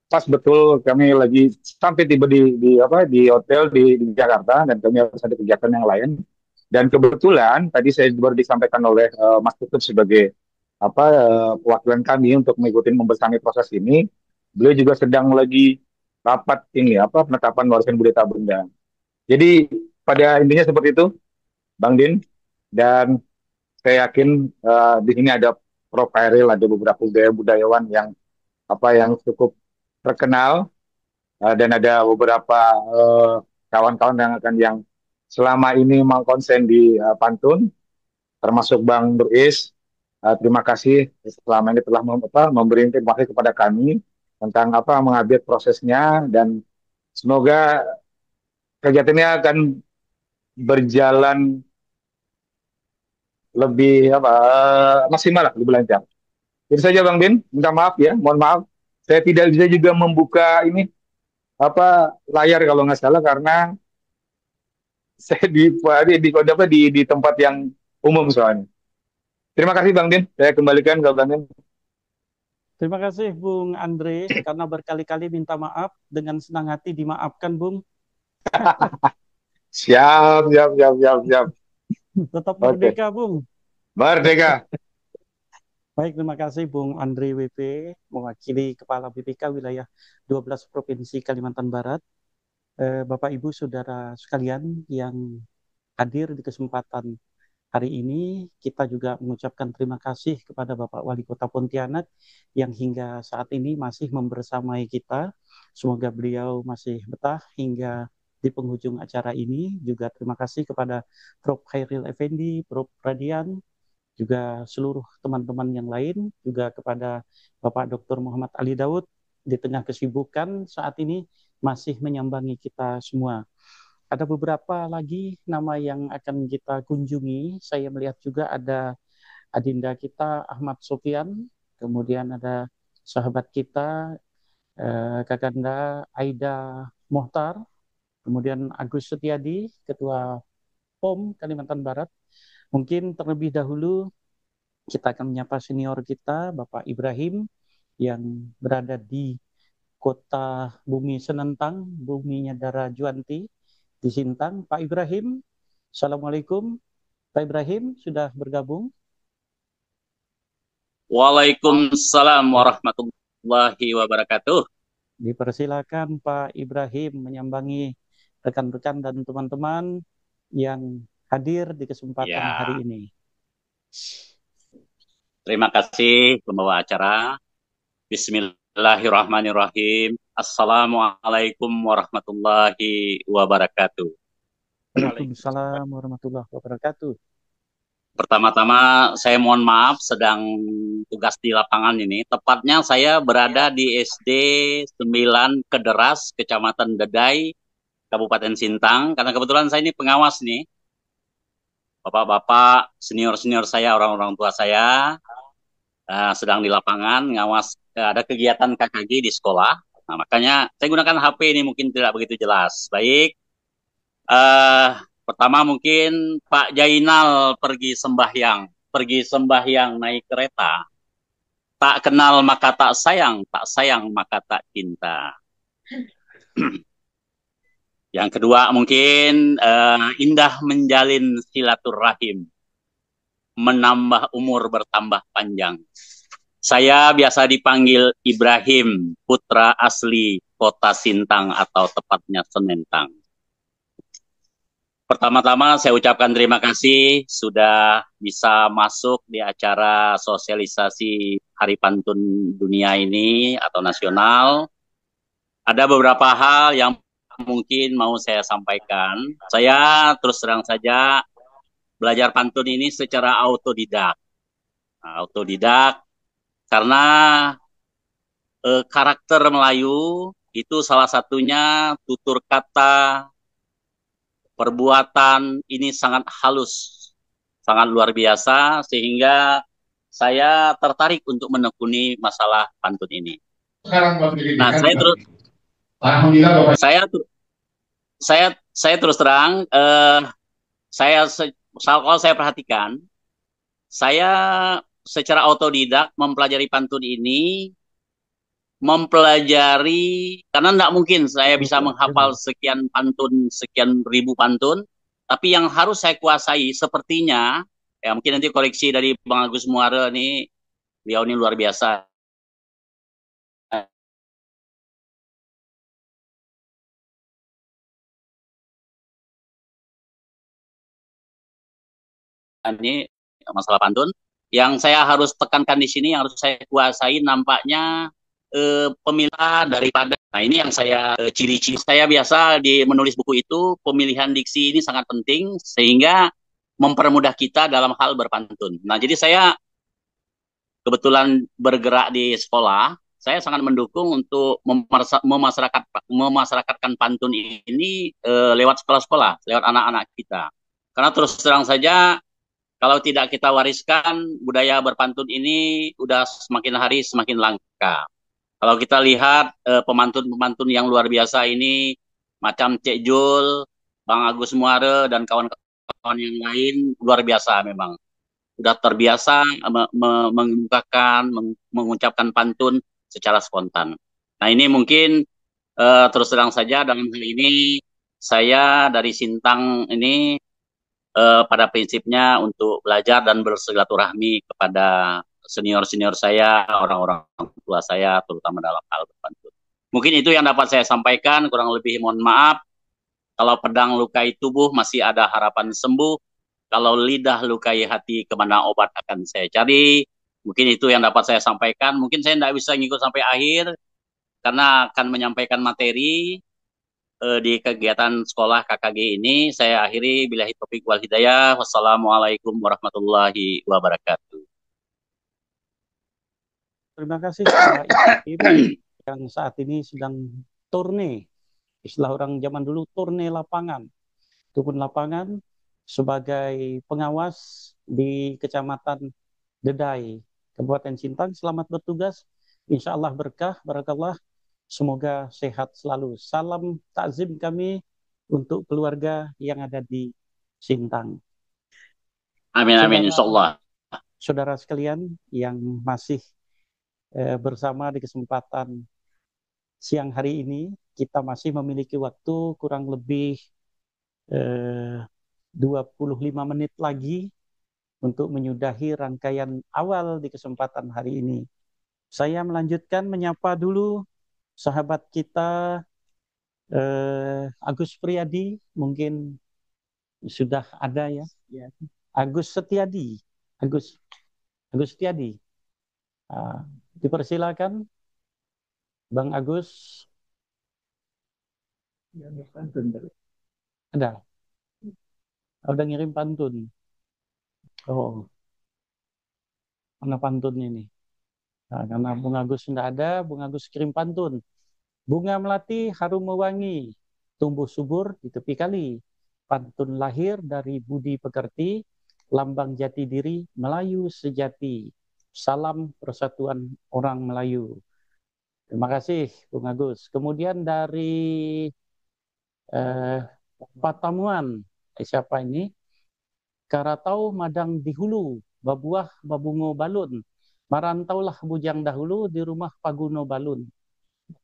pas betul kami lagi sampai tiba di hotel di Jakarta dan kami harus ada kegiatan yang lain. Dan kebetulan tadi saya baru disampaikan oleh Mas Tutup sebagai perwakilan kami untuk mengikuti membersami proses ini. Beliau juga sedang lagi rapat penetapan warisan budaya Benda. Jadi pada intinya seperti itu, Bang Din. Dan saya yakin di sini ada Prof. Hairil, ada beberapa budayawan yang cukup terkenal dan ada beberapa kawan-kawan yang selama ini memang konsen di pantun, termasuk Bang Nuris. Terima kasih selama ini telah memberi informasi kepada kami tentang mengupdate prosesnya, dan semoga kegiatan ini akan berjalan lebih maksimal lah, lebih lancar. Itu saja Bang Din, minta maaf ya, mohon maaf. Saya tidak bisa juga membuka ini layar kalau nggak salah karena saya di tempat yang umum soalnya. Terima kasih Bang Din, saya kembalikan ke Bang Din. Terima kasih Bung Andre, karena berkali-kali minta maaf, dengan senang hati dimaafkan Bung. Siap. Tetap merdeka Bung. Merdeka. Baik, terima kasih Bung Andre WP, mewakili Kepala BPK Wilayah 12 Provinsi Kalimantan Barat. Bapak Ibu Saudara sekalian yang hadir di kesempatan hari ini, kita juga mengucapkan terima kasih kepada Bapak Wali Kota Pontianak yang hingga saat ini masih membersamai kita. Semoga beliau masih betah hingga di penghujung acara ini. Juga terima kasih kepada Prof. Khairil Effendi, Prof. Radian, juga seluruh teman-teman yang lain, juga kepada Bapak Dr. Muhammad Ali Daud di tengah kesibukan saat ini masih menyambangi kita semua. Ada beberapa lagi nama yang akan kita kunjungi. Saya melihat juga ada adinda kita Ahmad Sofian, kemudian ada sahabat kita Kakanda Aida Mohtar, kemudian Agus Setiadi, Ketua POM Kalimantan Barat. Mungkin terlebih dahulu kita akan menyapa senior kita, Bapak Ibrahim, yang berada di Kota Bumi Senentang, Buminya Dara Juanti, di Sintang. Pak Ibrahim, Assalamualaikum. Pak Ibrahim sudah bergabung. Waalaikumsalam warahmatullahi wabarakatuh. Dipersilakan Pak Ibrahim menyambangi rekan-rekan dan teman-teman yang hadir di kesempatan hari ini. Terima kasih pembawa acara. Bismillahirrahmanirrahim. Assalamualaikum warahmatullahi wabarakatuh. Waalaikumsalam warahmatullahi wabarakatuh. Pertama-tama saya mohon maaf sedang tugas di lapangan ini. Tepatnya saya berada di SD 9 Kederas, Kecamatan Dedai, Kabupaten Sintang. Karena kebetulan saya ini pengawas nih. Bapak-bapak, senior-senior saya, orang-orang tua saya sedang di lapangan ngawas ada kegiatan KKG di sekolah. Nah, makanya saya gunakan HP ini mungkin tidak begitu jelas. Baik, pertama mungkin Pak Jainal pergi sembahyang naik kereta. Tak kenal maka tak sayang maka tak cinta. Yang kedua mungkin indah menjalin silaturahim, menambah umur bertambah panjang. Saya biasa dipanggil Ibrahim, putra asli Kota Sintang atau tepatnya Senentang. Pertama-tama saya ucapkan terima kasih sudah bisa masuk di acara sosialisasi Hari Pantun Dunia ini atau nasional. Ada beberapa hal yang mungkin mau saya sampaikan. Saya terus terang saja belajar pantun ini secara autodidak. Autodidak karena karakter Melayu itu salah satunya tutur kata, perbuatan ini sangat halus, sangat luar biasa, sehingga saya tertarik untuk menekuni masalah pantun ini. Nah, saya terus terang, kalau saya perhatikan, saya secara autodidak mempelajari pantun ini, karena tidak mungkin saya bisa menghafal sekian pantun, sekian ribu pantun, tapi yang harus saya kuasai sepertinya, ya mungkin nanti koreksi dari Bang Agus Muara nih, beliau ini luar biasa. Ini masalah pantun. Yang saya harus tekankan di sini, yang harus saya kuasai nampaknya pemilihan daripada. Nah, ini yang saya ciri-ciri saya biasa di menulis buku itu, pemilihan diksi ini sangat penting sehingga mempermudah kita dalam hal berpantun. Nah, jadi saya kebetulan bergerak di sekolah, saya sangat mendukung untuk memasyarakatkan pantun ini lewat sekolah-sekolah, lewat anak-anak kita. Karena terus terang saja, kalau tidak kita wariskan, budaya berpantun ini udah semakin hari semakin langka. Kalau kita lihat pemantun-pemantun yang luar biasa ini, macam Cek Jul, Bang Agus Muare, dan kawan-kawan yang lain, luar biasa memang. Sudah terbiasa mengemukakan, mengucapkan pantun secara spontan. Nah, ini mungkin terus terang saja dalam hal ini, saya dari Sintang ini pada prinsipnya untuk belajar dan bersilaturahmi kepada senior-senior saya, orang-orang tua saya, terutama dalam hal berpantun. Mungkin itu yang dapat saya sampaikan, kurang lebih mohon maaf. Kalau pedang lukai tubuh masih ada harapan sembuh, kalau lidah lukai hati kemana obat akan saya cari. Mungkin itu yang dapat saya sampaikan. Mungkin saya tidak bisa ngikut sampai akhir, karena akan menyampaikan materi di kegiatan sekolah KKG ini. Saya akhiri, billahi taufiq wal hidayah. Wassalamualaikum warahmatullahi wabarakatuh. Terima kasih Pak Ibu yang saat ini sedang turne, istilah orang zaman dulu turne lapangan, turun lapangan sebagai pengawas di Kecamatan Dedai, Kabupaten Sintang. Selamat bertugas, insya Allah berkah, barakallah. Semoga sehat selalu. Salam takzim kami untuk keluarga yang ada di Sintang. Amin, amin, insya Allah. Saudara sekalian yang masih bersama di kesempatan siang hari ini, kita masih memiliki waktu kurang lebih 25 menit lagi untuk menyudahi rangkaian awal di kesempatan hari ini. Saya melanjutkan menyapa dulu sahabat kita Agus Priyadi, mungkin sudah ada ya. Agus Setiadi, Agus Setiadi. Dipersilakan Bang Agus. Ada. Udah ngirim pantun. Oh, mana pantun ini? Nah, karena Bung Agus tidak ada, Bung Agus kirim pantun. Bunga melati harum mewangi, tumbuh subur di tepi kali. Pantun lahir dari budi pekerti, lambang jati diri Melayu sejati. Salam persatuan orang Melayu. Terima kasih Bung Agus. Kemudian dari Patamuan, siapa ini? Karatau madang di hulu, babuah babungo balun. Marantaulah bujang dahulu di rumah Paguno Balun.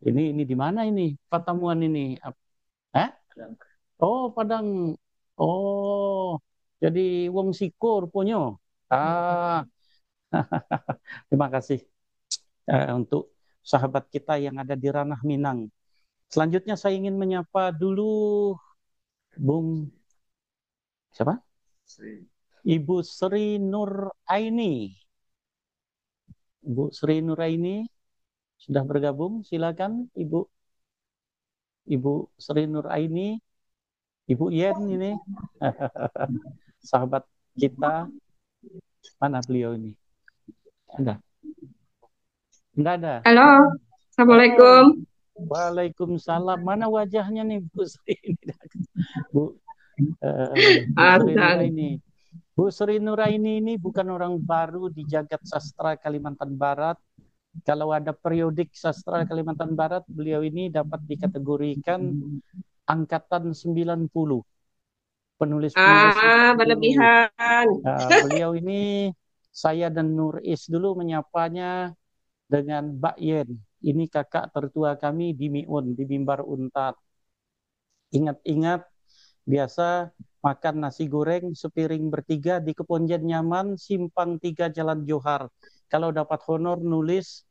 Ini di mana ini Patamuan ini? Oh, Padang. Oh, jadi wong sikur punya. Terima kasih untuk sahabat kita yang ada di ranah Minang. Selanjutnya saya ingin menyapa dulu Bung siapa? Ibu Sri Nur Aini. Ibu Sri Nur Aini sudah bergabung, silakan Ibu Sri Nur Aini, Ibu Yen ini sahabat kita. Mana beliau ini? Enggak ada. Halo, Assalamualaikum. Waalaikumsalam. Mana wajahnya nih Bu Sri ini? Bu Sri Nuraini. Bu Sri Nuraini ini bukan orang baru di jagat sastra Kalimantan Barat. Kalau ada periodik sastra Kalimantan Barat, beliau ini dapat dikategorikan angkatan 90. Penulis-penulis berlebihan. Beliau ini, saya dan Nur Is dulu menyapanya dengan Mbak Yen. Ini kakak tertua kami di Miun, di Mimbar Untat. Ingat-ingat, biasa makan nasi goreng sepiring bertiga di Keponjen Nyaman, Simpang 3 Jalan Johar. Kalau dapat honor nulis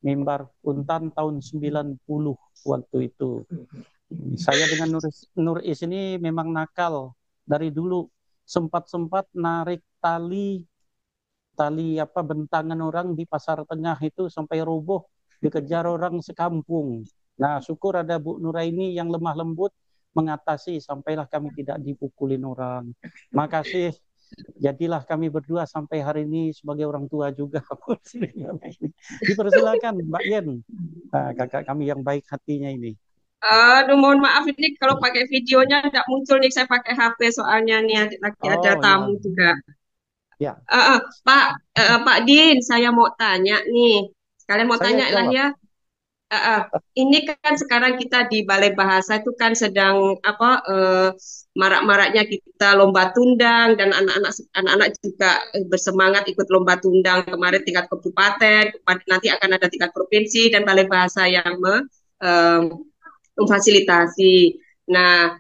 Mimbar Untan tahun 90 waktu itu. Saya dengan Nur Is ini memang nakal dari dulu. Sempat-sempat narik tali bentangan orang di Pasar Tengah itu sampai roboh. dikejar orang sekampung. Nah, syukur ada Bu Nuraini yang lemah lembut mengatasi sampailah kami tidak dipukulin orang. Makasih, jadilah kami berdua sampai hari ini sebagai orang tua juga. Dipersilakan Mbak Yen, kakak kami yang baik hatinya ini. Aduh, mohon maaf ini kalau pakai videonya tidak muncul nih, saya pakai HP soalnya nih lagi ada tamu juga. Ya. Pak Din, saya mau tanya nih. Sekalian mau Saya tanya lah jawab. ya. Ini kan sekarang kita di Balai Bahasa itu kan sedang marak-maraknya kita lomba tundang dan anak-anak juga bersemangat ikut lomba tundang kemarin tingkat kabupaten, nanti akan ada tingkat provinsi dan Balai Bahasa yang memfasilitasi. Nah,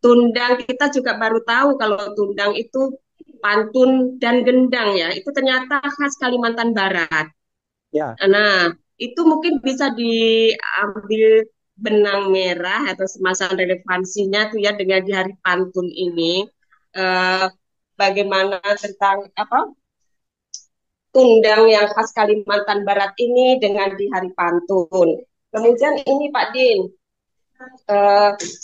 tundang kita juga baru tahu kalau tundang itu pantun dan gendang ya, itu ternyata khas Kalimantan Barat. Ya. Nah, itu mungkin bisa diambil benang merah atau semacam relevansinya tuh ya dengan di Hari Pantun ini. Bagaimana tentang tundang yang khas Kalimantan Barat ini dengan di Hari Pantun. Kemudian ini Pak Din,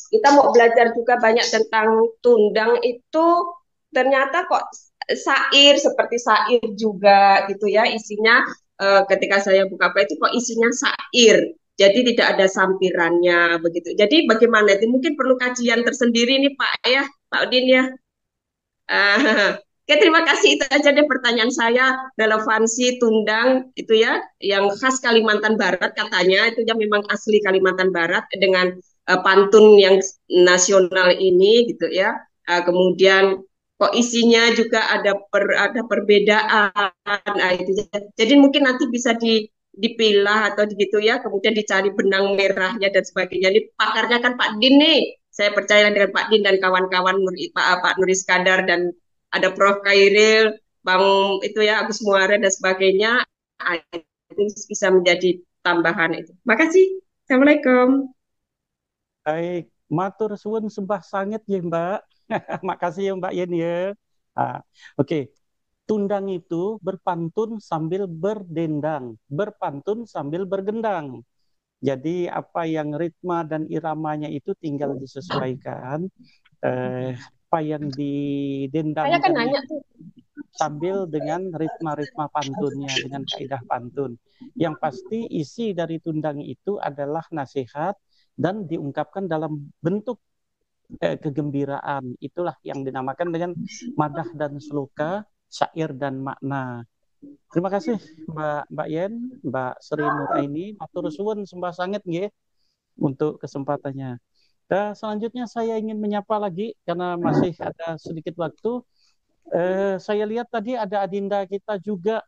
kita mau belajar juga banyak tentang tundang itu ternyata kok syair seperti syair juga gitu ya isinya. Ketika saya buka apa itu kok isinya syair, jadi tidak ada sampirannya begitu. Jadi bagaimana itu mungkin perlu kajian tersendiri nih Pak ya, Pak Udin ya. Oke, terima kasih, itu aja deh pertanyaan saya, relevansi tundang itu ya yang khas Kalimantan Barat katanya itu ya memang asli Kalimantan Barat dengan pantun yang nasional ini gitu ya. Kemudian kok isinya juga ada perbedaan. Nah, itu. Jadi mungkin nanti bisa dipilah atau gitu ya, kemudian dicari benang merahnya dan sebagainya. Ini pakarnya kan Pak Din nih. Saya percaya dengan Pak Din dan kawan-kawan Pak Nur Iskandar dan ada Prof Kairil, Bang itu ya Agus Muara dan sebagainya. Itu bisa menjadi tambahan itu. Makasih. Assalamualaikum. Baik, matur suwun sembah sanget ya Mbak. Makasih ya Mbak Yen ya. Oke. Tundang itu berpantun sambil berdendang, berpantun sambil bergendang. Jadi apa yang ritma dan iramanya itu tinggal disesuaikan. Apa yang didendangkan Saya kan nanya tuh. Sambil dengan ritma-ritma pantunnya, dengan kaidah pantun. Yang pasti isi dari tundang itu adalah nasihat dan diungkapkan dalam bentuk kegembiraan. Itulah yang dinamakan dengan madah dan sloka, syair dan makna. Terima kasih Mbak Yen, Mbak Sri Nuraini, matur suwun sembah sanget nggih untuk kesempatannya. Dan selanjutnya saya ingin menyapa lagi karena masih ada sedikit waktu. Saya lihat tadi ada adinda kita juga,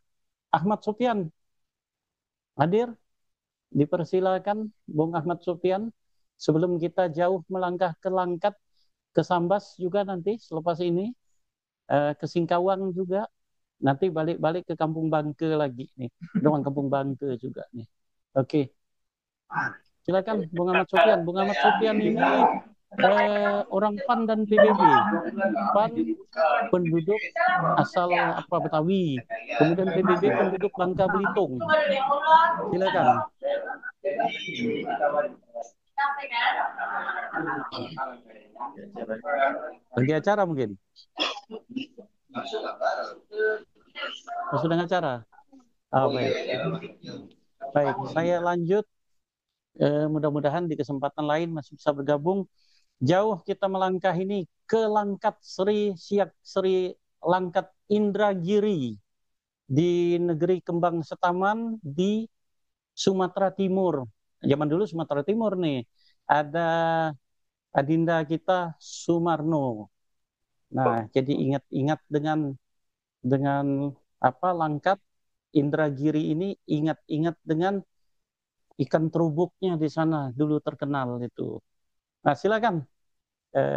Ahmad Sufyan. Hadir? Dipersilakan Bung Ahmad Sufyan. Sebelum kita jauh melangkah ke Langkat, ke Sambas juga nanti selepas ini, ke Singkawang juga, nanti balik-balik ke Kampung Bangke lagi nih, dengan Kampung Bangke juga nih. Oke, silakan Bung Ahmad Sufyan. Bung Ahmad Sufyan ini orang PAN dan PBB. PAN penduduk asal Betawi, kemudian PBB penduduk Bangka Belitung. Silakan. Lagi acara mungkin? Sedang acara? Baik. Baik, saya lanjut. Mudah-mudahan di kesempatan lain masih bisa bergabung. Jauh kita melangkah ini ke Langkat Sri Langkat Indragiri di negeri Kembang Setaman di Sumatera Timur. Zaman dulu Sumatera Timur nih. Ada adinda kita Sumarno. Nah, jadi ingat-ingat dengan apa Langkat Indragiri ini, ingat-ingat dengan ikan terubuknya di sana dulu terkenal itu. Nah, silakan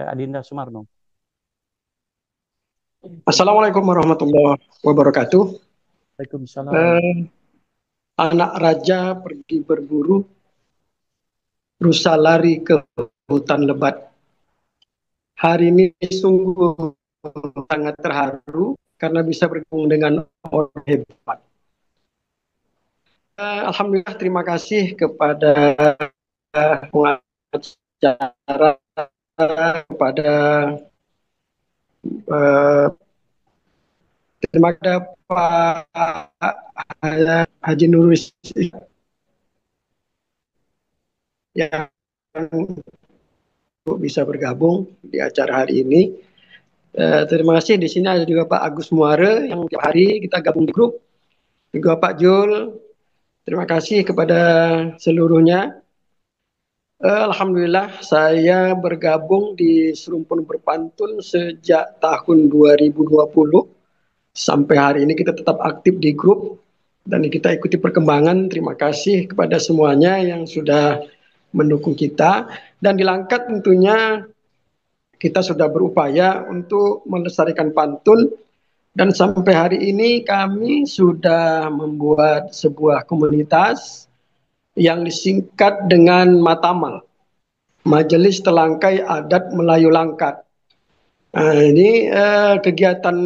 Adinda Sumarno. Assalamualaikum warahmatullahi wabarakatuh. Waalaikumsalam. Anak raja pergi berburu, rusa lari ke hutan lebat. Hari ini sungguh sangat terharu karena bisa bergabung dengan orang hebat. Alhamdulillah, terima kasih kepada pengacara, kepada terima kasih Pak Haji Nurus yang bisa bergabung di acara hari ini. Terima kasih. Di sini ada juga Pak Agus Muare yang tiap hari kita gabung di grup. Juga Pak Jul. Terima kasih kepada seluruhnya. Alhamdulillah saya bergabung di Serumpun Berpantun sejak tahun 2020 sampai hari ini kita tetap aktif di grup dan kita ikuti perkembangan. Terima kasih kepada semuanya yang sudah mendukung kita, dan di Langkat tentunya kita sudah berupaya untuk melestarikan pantun, dan sampai hari ini kami sudah membuat sebuah komunitas yang disingkat dengan Matamal, Majelis Telangkai Adat Melayu Langkat. Nah, ini kegiatan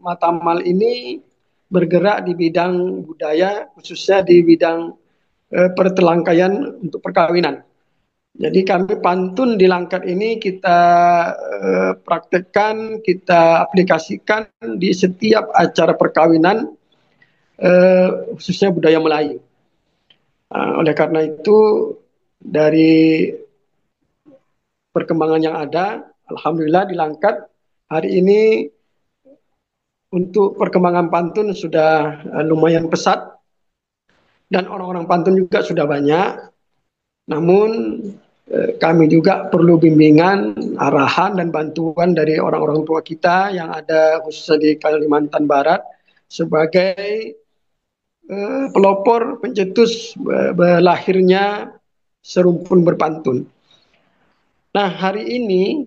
Matamal ini bergerak di bidang budaya, khususnya di bidang pertelangkaian untuk perkawinan. Jadi kami pantun di Langkat ini kita praktekkan, kita aplikasikan di setiap acara perkawinan, khususnya budaya Melayu. Oleh karena itu, dari perkembangan yang ada, alhamdulillah di Langkat hari ini untuk perkembangan pantun sudah lumayan pesat dan orang-orang pantun juga sudah banyak. Namun kami juga perlu bimbingan, arahan dan bantuan dari orang-orang tua kita yang ada khususnya di Kalimantan Barat sebagai pelopor pencetus lahirnya Serumpun Berpantun. Nah, hari ini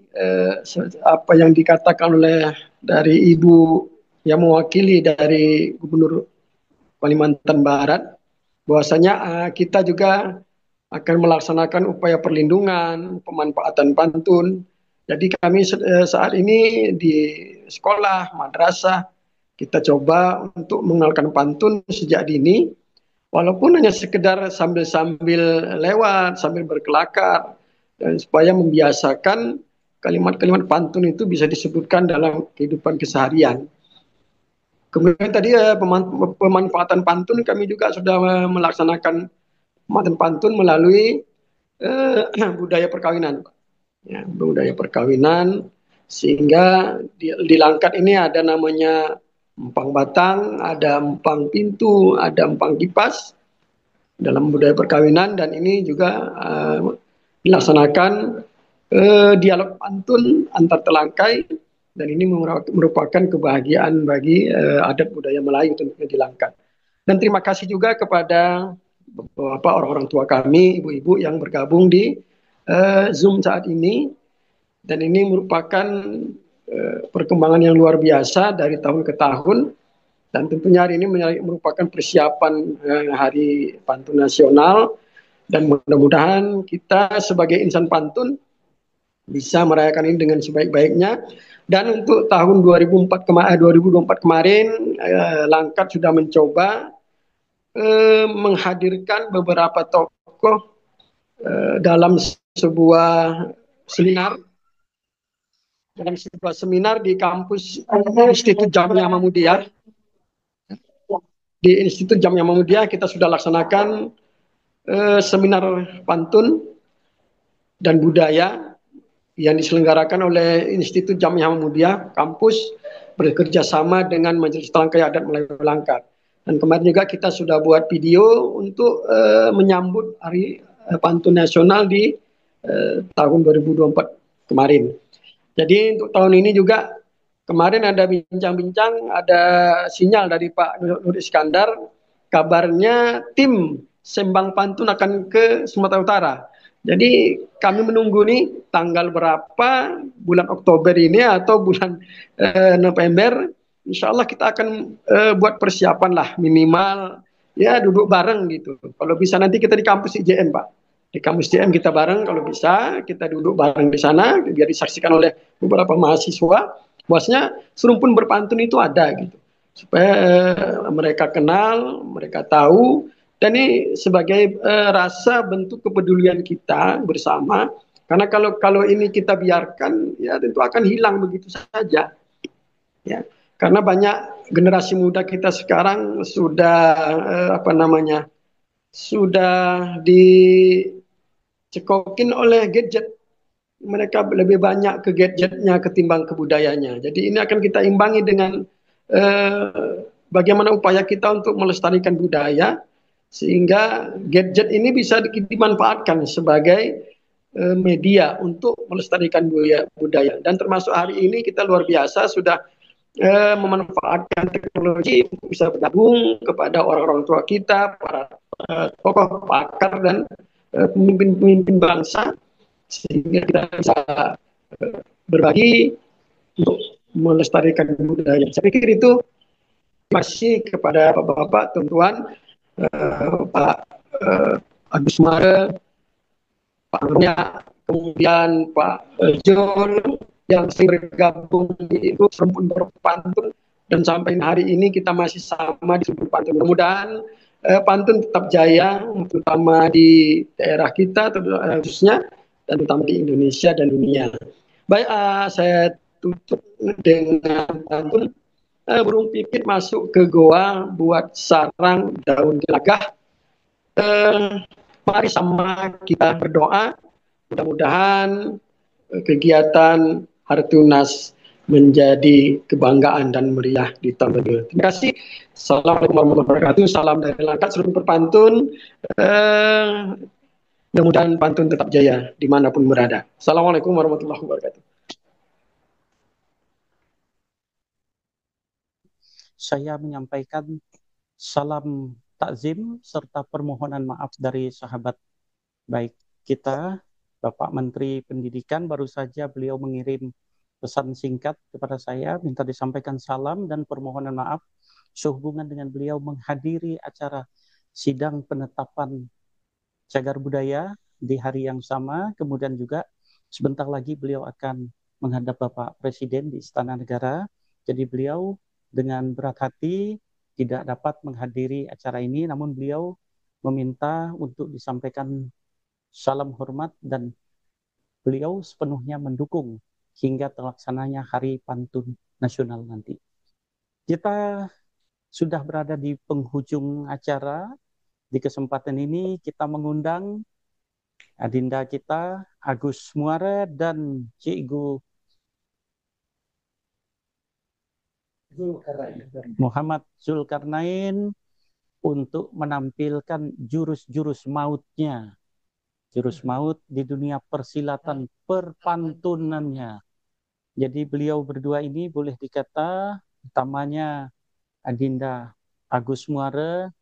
apa yang dikatakan oleh dari Ibu yang mewakili dari Gubernur Kalimantan Barat, bahwasanya kita juga akan melaksanakan upaya perlindungan, pemanfaatan pantun. Jadi kami saat ini di sekolah, madrasah, kita coba untuk mengenalkan pantun sejak dini, walaupun hanya sekedar sambil-sambil lewat, sambil berkelakar, dan supaya membiasakan kalimat-kalimat pantun itu bisa disebutkan dalam kehidupan keseharian. Kemudian tadi pemanfaatan pantun, kami juga sudah melaksanakan pemanfaatan pantun melalui budaya perkawinan. Ya, budaya perkawinan, sehingga di Langkat ini ada namanya empang batang, ada empang pintu, ada empang kipas dalam budaya perkawinan, dan ini juga dilaksanakan dialog pantun antar telangkai, dan ini merupakan kebahagiaan bagi adat budaya Melayu tentunya di Langkat. Dan terima kasih juga kepada beberapa orang-orang tua kami, ibu-ibu yang bergabung di Zoom saat ini, dan ini merupakan perkembangan yang luar biasa dari tahun ke tahun, dan tentunya hari ini merupakan persiapan Hari Pantun Nasional, dan mudah-mudahan kita sebagai insan pantun bisa merayakan ini dengan sebaik-baiknya. Dan untuk tahun 2024 kemarin, Langkat sudah mencoba menghadirkan beberapa tokoh dalam sebuah seminar, di kampus Institut Jamia Mahmudiyah. Di Institut Jamia Mahmudiyah kita sudah laksanakan seminar pantun dan budaya yang diselenggarakan oleh Institut Jamia Mahmudiyah kampus bekerja sama dengan Majelis Telangkai Adat Melayu Langkat. Dan kemarin juga kita sudah buat video untuk menyambut Hari Pantun Nasional di tahun 2024 kemarin. Jadi untuk tahun ini juga kemarin ada bincang-bincang, ada sinyal dari Pak Nur Iskandar, kabarnya tim Sembang Pantun akan ke Sumatera Utara. Jadi kami menunggu nih tanggal berapa, bulan Oktober ini atau bulan November. Insya Allah kita akan buat persiapan lah, minimal ya duduk bareng gitu. Kalau bisa nanti kita di kampus IJN Pak. Di kampus IJN kita bareng, kalau bisa kita duduk bareng di sana biar disaksikan oleh beberapa mahasiswa. Bahwasanya Serumpun Berpantun itu ada gitu. Supaya mereka kenal, mereka tahu, Dan ini sebagai rasa bentuk kepedulian kita bersama. Karena kalau ini kita biarkan, ya tentu akan hilang begitu saja. Ya, karena banyak generasi muda kita sekarang sudah sudah dicekokin oleh gadget. Mereka lebih banyak ke gadgetnya ketimbang ke budayanya. Jadi ini akan kita imbangi dengan bagaimana upaya kita untuk melestarikan budaya, sehingga gadget ini bisa dimanfaatkan sebagai media untuk melestarikan budaya. Dan termasuk hari ini kita luar biasa sudah memanfaatkan teknologi untuk bisa bergabung kepada orang-orang tua kita, para tokoh pakar dan pemimpin-pemimpin bangsa, sehingga kita bisa berbagi untuk melestarikan budaya. Saya pikir itu masih kepada bapak-bapak, tuan-tuan, Pak Agus Mare, Pak Arnya, kemudian Pak Jol yang sering bergabung di Rumpun Berpantun, dan sampai hari ini kita masih sama di Rumpun Pantun. Mudah-mudahan pantun tetap jaya, terutama di daerah kita, khususnya, dan terutama di Indonesia dan dunia. Baik, saya tutup dengan pantun. Burung pipit masuk ke goa buat sarang daun gelagah. Mari sama kita berdoa, mudah-mudahan kegiatan Hartunas menjadi kebanggaan dan meriah di tahun ini. Terima kasih. Assalamualaikum warahmatullahi wabarakatuh. Salam dari Langkat, seluruh berpantun. Mudah-mudahan pantun tetap jaya dimanapun berada. Assalamualaikum warahmatullahi wabarakatuh. Saya menyampaikan salam takzim serta permohonan maaf dari sahabat baik kita, Bapak Menteri Pendidikan. Baru saja beliau mengirim pesan singkat kepada saya, minta disampaikan salam dan permohonan maaf sehubungan dengan beliau menghadiri acara sidang penetapan cagar budaya di hari yang sama. Kemudian juga sebentar lagi beliau akan menghadap Bapak Presiden di Istana Negara. Jadi beliau dengan berat hati tidak dapat menghadiri acara ini, namun beliau meminta untuk disampaikan salam hormat dan beliau sepenuhnya mendukung hingga terlaksananya Hari Pantun Nasional nanti. Kita sudah berada di penghujung acara. Di kesempatan ini kita mengundang adinda kita Agus Muare dan Cikgu Muhammad Zulkarnain untuk menampilkan jurus-jurus mautnya. Jurus maut di dunia persilatan perpantunannya. Jadi beliau berdua ini boleh dikata, utamanya adinda Agus Muare,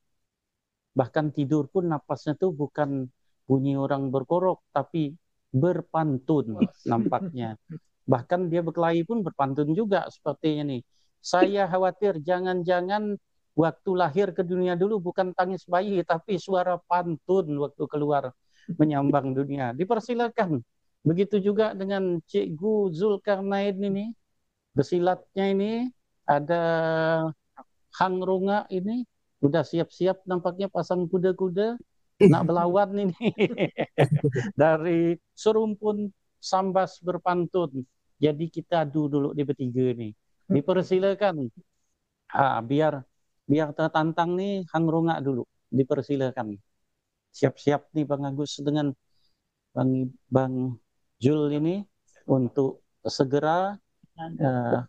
bahkan tidur pun napasnya tuh bukan bunyi orang berkorok, tapi berpantun nampaknya. Bahkan dia berkelahi pun berpantun juga sepertinya nih. Saya khawatir jangan-jangan waktu lahir ke dunia dulu bukan tangis bayi, tapi suara pantun waktu keluar menyambang dunia. Dipersilakan. Begitu juga dengan Cikgu Zulkarnain ini. Bersilatnya ini ada Hang Runga ini. Udah siap-siap nampaknya pasang kuda-kuda. Nak berlawan ini. Dari Serumpun Sambas Berpantun. Jadi kita adu dulu di bertiga nih. Dipersilakan. Biar tertantang nih Hang Runga dulu. Dipersilakan. Siap-siap nih Bang Agus dengan Bang Jul ini untuk segera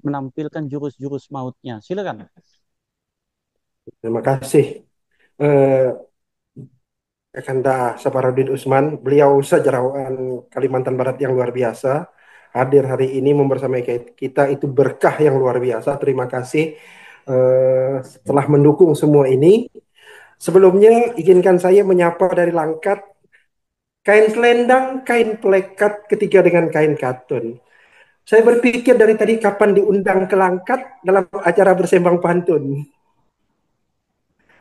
menampilkan jurus-jurus mautnya. Silakan. Terima kasih. Kakanda Saparudin Usman, beliau sejarawan Kalimantan Barat yang luar biasa. Hadir hari ini membersamai kita itu berkah yang luar biasa. Terima kasih setelah mendukung semua ini. Sebelumnya izinkan saya menyapa dari Langkat, kain selendang, kain plekat, ketiga dengan kain katun. Saya berpikir dari tadi kapan diundang ke Langkat dalam acara bersembang pantun.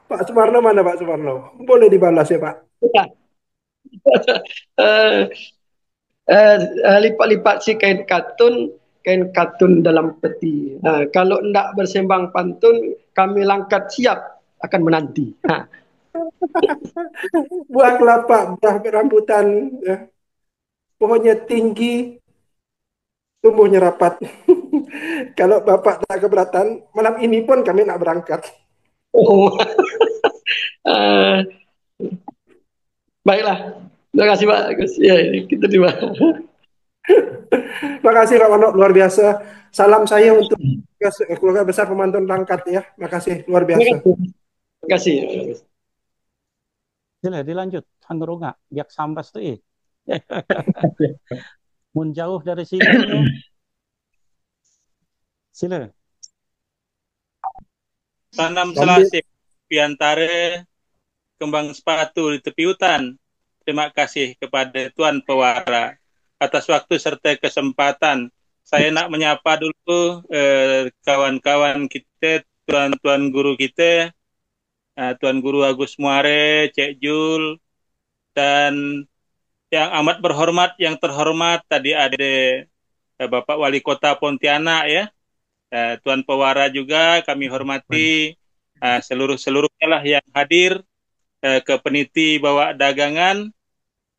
Pak Sumarno mana Pak Sumarno? Boleh dibalas ya Pak? Lipat-lipat si kain katun dalam peti. Kalau tidak bersembang pantun, kami Langkat siap akan menanti. Buah kelapa, buah rambutan, pohonnya tinggi, tumbuhnya rapat. Kalau Bapak tak keberatan, malam ini pun kami nak berangkat. Oh, baiklah. Terima kasih Pak. Ya, kita terima. Terima kasih Pak Manok, luar biasa. Salam saya untuk keluarga besar Pemantun Langkat ya. Terima kasih, luar biasa. Terima kasih. Sila dilanjut. Hanurunga, biak sambas tuh Mun jauh dari sini ya. Sila. Tanam selasih piantare kembang sepatu di tepi hutan. Terima kasih kepada Tuan Pewara atas waktu serta kesempatan. Saya nak menyapa dulu kawan-kawan kita, tuan-tuan guru kita, Tuan Guru Agus Muare, Cek Jul, dan yang amat berhormat, yang terhormat tadi ada Bapak Wali Kota Pontianak ya, Tuan Pewara juga kami hormati, seluruhnya lah yang hadir, ke peniti bawa dagangan,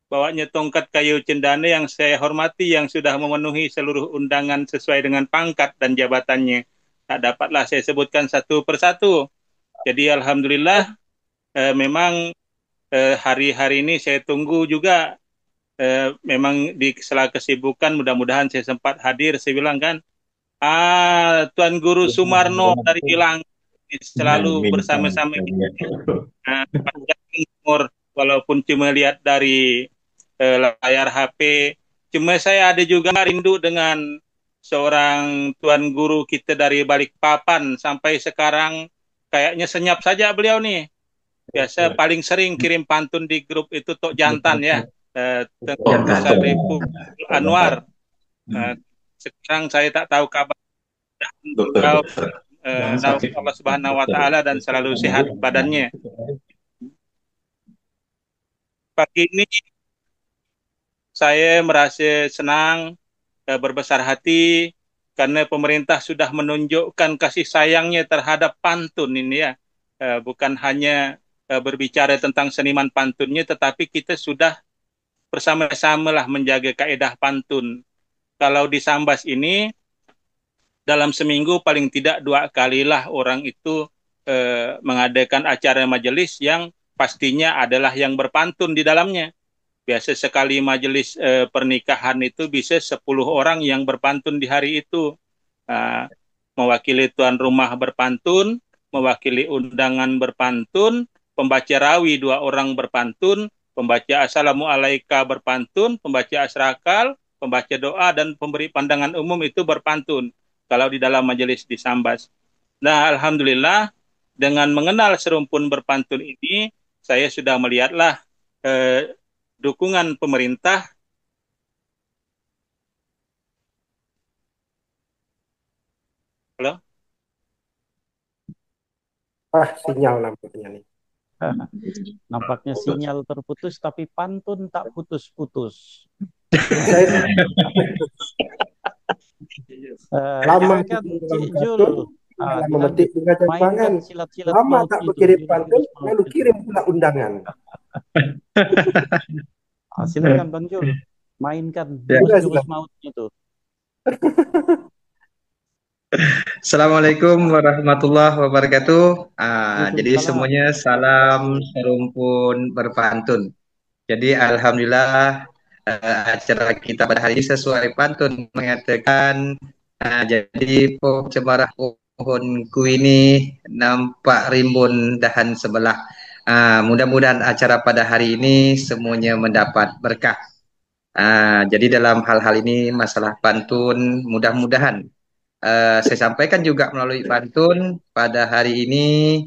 bawanya tongkat kayu cendana yang saya hormati yang sudah memenuhi seluruh undangan sesuai dengan pangkat dan jabatannya. Tak dapatlah saya sebutkan satu persatu. Jadi alhamdulillah memang hari-hari ini saya tunggu juga, memang di sela kesibukan mudah-mudahan saya sempat hadir. Saya bilang kan, Tuan Guru Sumarno dari Ilang selalu bersama-sama kita. Umur walaupun cuma lihat dari layar HP, cuma saya ada juga rindu dengan seorang Tuan Guru kita dari Balikpapan. Sampai sekarang kayaknya senyap saja beliau nih. Biasa paling sering kirim pantun di grup itu Tok Jantan ya, tentang Saiful Anwar. Sekarang saya tak tahu kabar. Allah Subhanahu Wa Taala dan selalu sehat badannya. Pagi ini saya merasa senang, berbesar hati karena pemerintah sudah menunjukkan kasih sayangnya terhadap pantun ini ya. Bukan hanya berbicara tentang seniman pantunnya, tetapi kita sudah bersama-sama lah menjaga kaedah pantun. Kalau di Sambas ini dalam seminggu paling tidak 2 kalilah orang itu mengadakan acara majelis yang pastinya adalah yang berpantun di dalamnya. Biasa sekali majelis pernikahan itu bisa 10 orang yang berpantun di hari itu. Mewakili tuan rumah berpantun, mewakili undangan berpantun, pembaca rawi 2 orang berpantun, pembaca assalamualaikum berpantun, pembaca asrakal, pembaca doa, dan pemberi pandangan umum itu berpantun kalau di dalam majelis di Sambas. Nah, alhamdulillah dengan mengenal serumpun berpantun ini, saya sudah melihatlah dukungan pemerintah Sinyal nampaknya nih. Nampaknya sinyal terputus, tapi pantun tak putus-putus. Lama kan Jul, memetik bunga jambangan. Lama tak berkirim pantun, lalu kirim pula undangan. Silakan Bang Jul, mainkan jurus-jurus mautnya itu. Assalamualaikum warahmatullahi wabarakatuh. Jadi semuanya salam serumpun berpantun. Jadi alhamdulillah acara kita pada hari ini sesuai pantun mengatakan, jadi cemara pohonku ini nampak rimbun dahan sebelah. Mudah-mudahan acara pada hari ini semuanya mendapat berkah. Jadi dalam hal-hal ini masalah pantun mudah-mudahan saya sampaikan juga melalui pantun pada hari ini,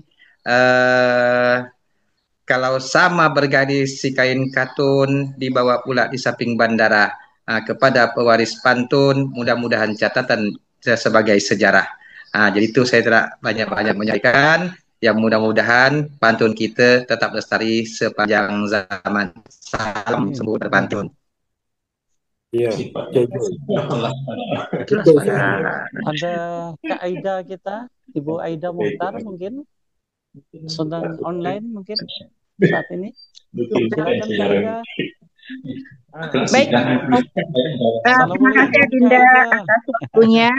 kalau sama bergadis si kain katun dibawa pula di samping bandara. Kepada pewaris pantun mudah-mudahan catatan sebagai sejarah. Jadi itu saya tidak banyak-banyak menyampaikan. Yang mudah-mudahan pantun kita tetap lestari sepanjang zaman. Salam sembuh berpantun. Iya. Ada Kak Aida kita, Ibu Aida Muhtar mungkin sedang online mungkin. saat ini. Silakan Kak Ida. Baik, terima kasih Adinda atas waktunya.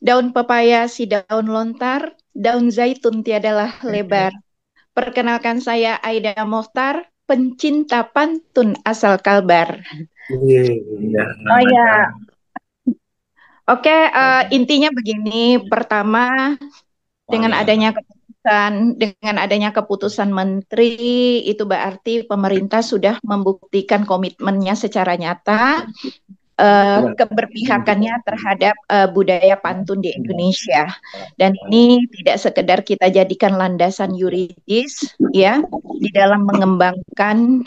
Daun pepaya si daun lontar, daun zaitun tiadalah lebar. Perkenalkan saya Aida Mohtar, pencinta pantun asal Kalbar. Oh ya, oke, intinya begini. Pertama, dengan adanya keputusan menteri, itu berarti pemerintah sudah membuktikan komitmennya secara nyata, keberpihakannya terhadap budaya pantun di Indonesia. Dan ini tidak sekedar kita jadikan landasan yuridis ya di dalam mengembangkan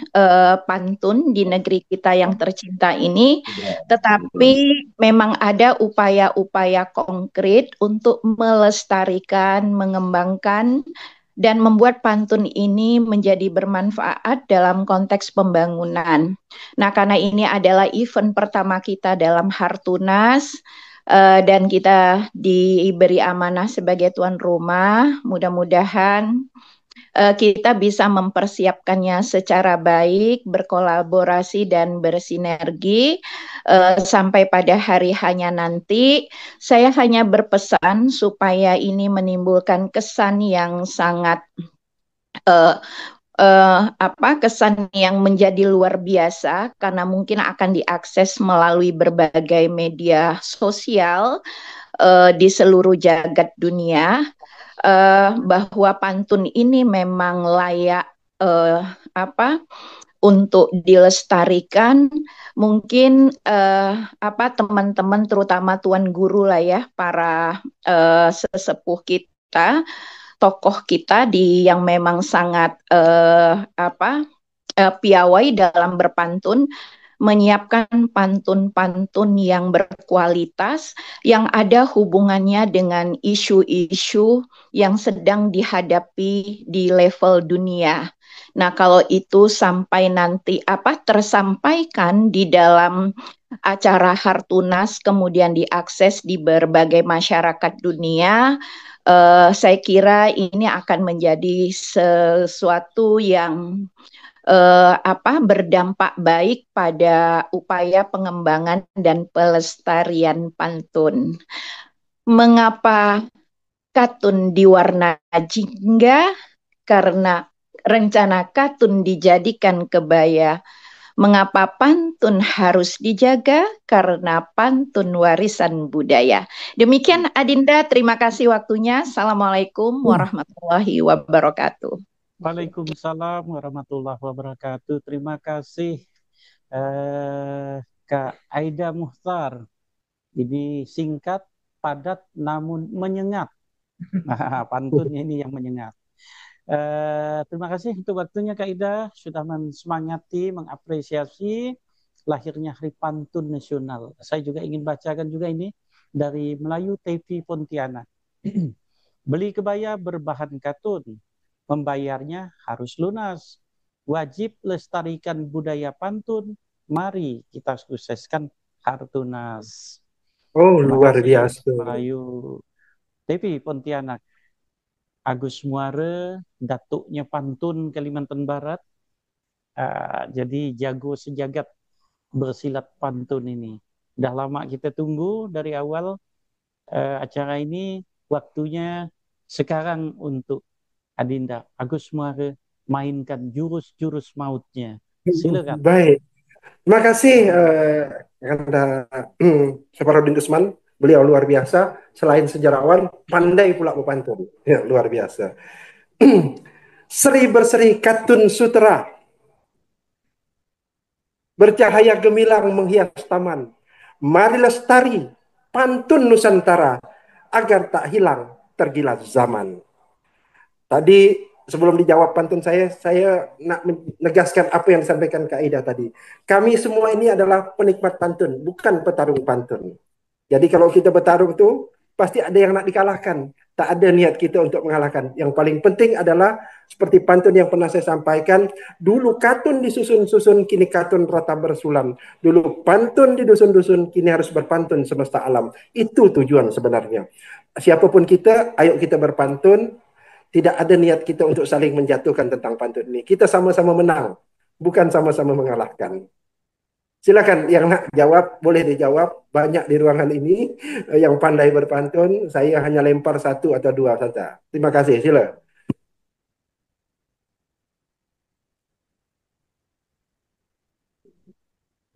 pantun di negeri kita yang tercinta ini, tetapi memang ada upaya-upaya konkret untuk melestarikan, mengembangkan dan membuat pantun ini menjadi bermanfaat dalam konteks pembangunan. Nah, karena ini adalah event pertama kita dalam Hartunas, dan kita diberi amanah sebagai tuan rumah, mudah-mudahan kita bisa mempersiapkannya secara baik, berkolaborasi dan bersinergi sampai pada hari hanya nanti. Saya hanya berpesan supaya ini menimbulkan kesan yang sangat kesan yang menjadi luar biasa karena mungkin akan diakses melalui berbagai media sosial di seluruh jagat dunia. Bahwa pantun ini memang layak untuk dilestarikan. Mungkin teman-teman terutama tuan guru lah ya, para sesepuh kita, tokoh kita yang memang sangat piawai dalam berpantun, menyiapkan pantun-pantun yang berkualitas, yang ada hubungannya dengan isu-isu yang sedang dihadapi di level dunia. Nah, kalau itu sampai nanti tersampaikan di dalam acara Hartunas, kemudian diakses di berbagai masyarakat dunia, saya kira ini akan menjadi sesuatu yang berdampak baik pada upaya pengembangan dan pelestarian pantun. Mengapa katun diwarna jingga? Karena rencana katun dijadikan kebaya. Mengapa pantun harus dijaga? Karena pantun warisan budaya. Demikian Adinda, terima kasih waktunya. Assalamualaikum warahmatullahi wabarakatuh. Waalaikumsalam warahmatullahi wabarakatuh. Terima kasih Kak Aida Mohtar. Ini singkat, padat, namun menyengat. Pantun ini yang menyengat. Terima kasih untuk waktunya Kak Aida. Sudah mensemangati, mengapresiasi lahirnya Hari Pantun Nasional. Saya juga ingin bacakan juga ini dari Melayu TV Pontianak. Beli kebaya berbahan katun, membayarnya harus lunas. Wajib lestarikan budaya pantun. Mari kita sukseskan Hartunas. Oh, luar biasa. Melayu TV Pontianak. Agus Muara, datuknya pantun Kalimantan Barat. Jadi jago sejagat bersilat pantun ini. Udah lama kita tunggu dari awal acara ini. Waktunya sekarang untuk Adinda Agus Muara mainkan jurus-jurus mautnya. Silakan. Baik. Terima kasih Anda Saparudin Usman. Beliau luar biasa. Selain sejarawan, pandai pula berpantun. Ya, luar biasa. Seri berseri katun sutera. Bercahaya gemilang menghias taman. Mari lestari pantun Nusantara agar tak hilang tergila zaman. Tadi sebelum dijawab pantun saya nak menegaskan apa yang disampaikan Kak Aida tadi. Kami semua ini adalah penikmat pantun, bukan petarung pantun. Jadi kalau kita bertarung tuh pasti ada yang nak dikalahkan. Tak ada niat kita untuk mengalahkan. Yang paling penting adalah seperti pantun yang pernah saya sampaikan, dulu katun disusun-susun, kini katun rata bersulam. Dulu pantun di dusun-dusun, kini harus berpantun semesta alam. Itu tujuan sebenarnya. Siapapun kita, ayo kita berpantun. Tidak ada niat kita untuk saling menjatuhkan tentang pantun ini. Kita sama-sama menang, bukan sama-sama mengalahkan. Silakan yang nak jawab boleh dijawab. Banyak di ruangan ini yang pandai berpantun. Saya hanya lempar satu atau dua saja. Terima kasih. Sila.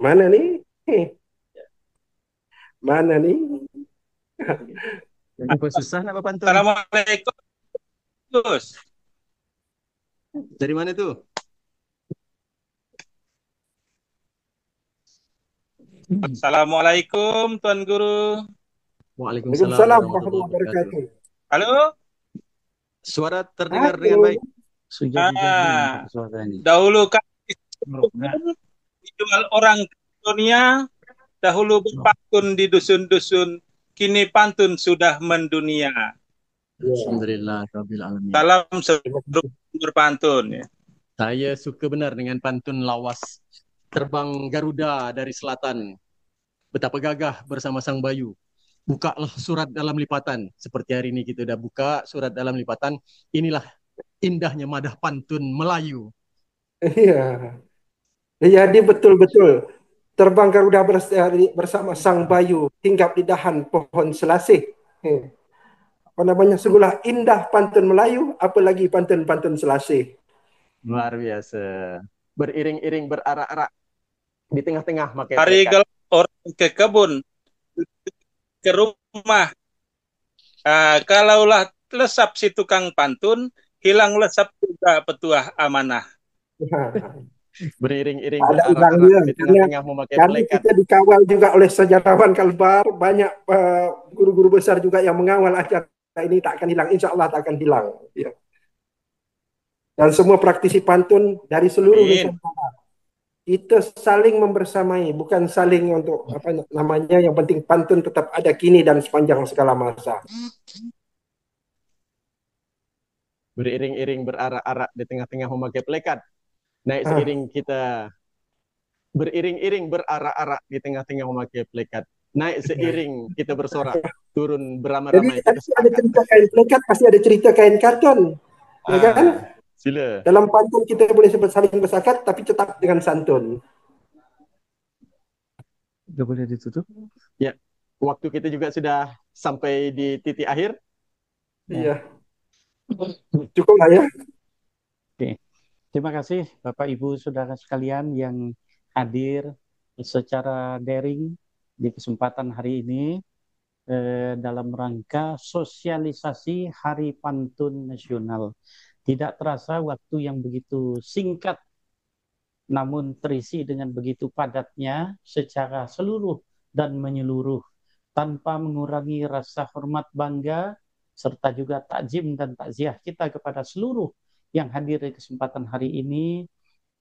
Mana nih? Mana nih? Susah nak berpantun. Assalamualaikum, Gus. Dari mana tuh? Assalamualaikum, Tuan Guru. Waalaikumsalam warahmatullahi wabarakatuh. Halo? Suara terdengar dengan baik. Dahulu kan dijual orang ke dunia, dahulu berpantun di dusun-dusun, kini pantun sudah mendunia. Alhamdulillah rabbil alamin. Salam berpantun. Ya. Saya suka benar dengan pantun lawas terbang Garuda dari selatan. Betapa gagah bersama Sang Bayu. Bukalah surat dalam lipatan. Seperti hari ini kita udah buka surat dalam lipatan. Inilah indahnya madah pantun Melayu. Iya. Jadi betul-betul terbang Garuda bersama Sang Bayu hinggap di dahan pohon selasih. Apa namanya, sungguhlah indah pantun Melayu, apalagi pantun-pantun selasih. Luar biasa. Beriring-iring berarak-arak di tengah-tengah makai hari gelap orang ke kebun, ke rumah. Kalaulah lesap si tukang pantun, hilang lesap juga petuah amanah. Beriring-iring Ada berarak-arak udangnya, di tengah-tengah memakai karena pelekat. kita dikawal juga oleh sejarawan Kalbar, banyak guru-guru besar juga yang mengawal acara ini tak akan hilang, insya Allah tak akan hilang. Ya. Dan semua praktisi pantun dari seluruh Nusantara. Kita saling membersamai, bukan saling untuk apa namanya, yang penting pantun tetap ada kini dan sepanjang segala masa. Beriring-iring berarak-arak di tengah-tengah memakai pelekat. Naik seiring kita beriring-iring berarak-arak di tengah-tengah memakai pelekat. Naik seiring kita bersorak, turun beramai-ramai. Jadi ada cerita kain pelekat, pasti ada cerita kain karton, ya kan? Sila. Dalam pantun kita boleh saling bersakat, tapi tetap dengan santun. Gak boleh ditutup? Ya, waktu kita juga sudah sampai di titik akhir. Iya. Cukup lah ya. Oke. Terima kasih Bapak Ibu Saudara sekalian yang hadir secara daring di kesempatan hari ini dalam rangka sosialisasi Hari Pantun Nasional. Tidak terasa waktu yang begitu singkat, namun terisi dengan begitu padatnya secara seluruh dan menyeluruh, tanpa mengurangi rasa hormat bangga, serta juga takjim dan takziah kita kepada seluruh yang hadir di kesempatan hari ini.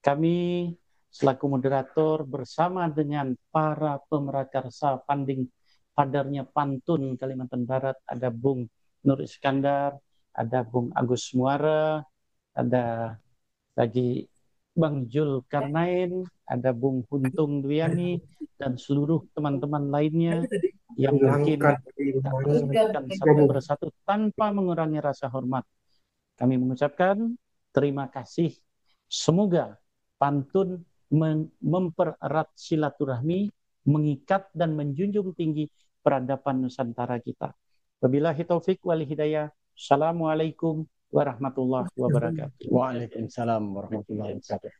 Kami selaku moderator bersama dengan para pemerakarsa padarnya pantun Kalimantan Barat, ada Bung Nur Iskandar, ada Bung Agus Muara, ada lagi Bang Zulkarnain, ada Bung Huntung Dwiani, dan seluruh teman-teman lainnya yang mungkin kita satu persatu tanpa mengurangi rasa hormat. Kami mengucapkan terima kasih. Semoga pantun mempererat silaturahmi, mengikat dan menjunjung tinggi peradaban Nusantara kita. Wabillahi taufik wal hidayah. Assalamualaikum warahmatullahi wabarakatuh. Waalaikumsalam warahmatullahi wabarakatuh.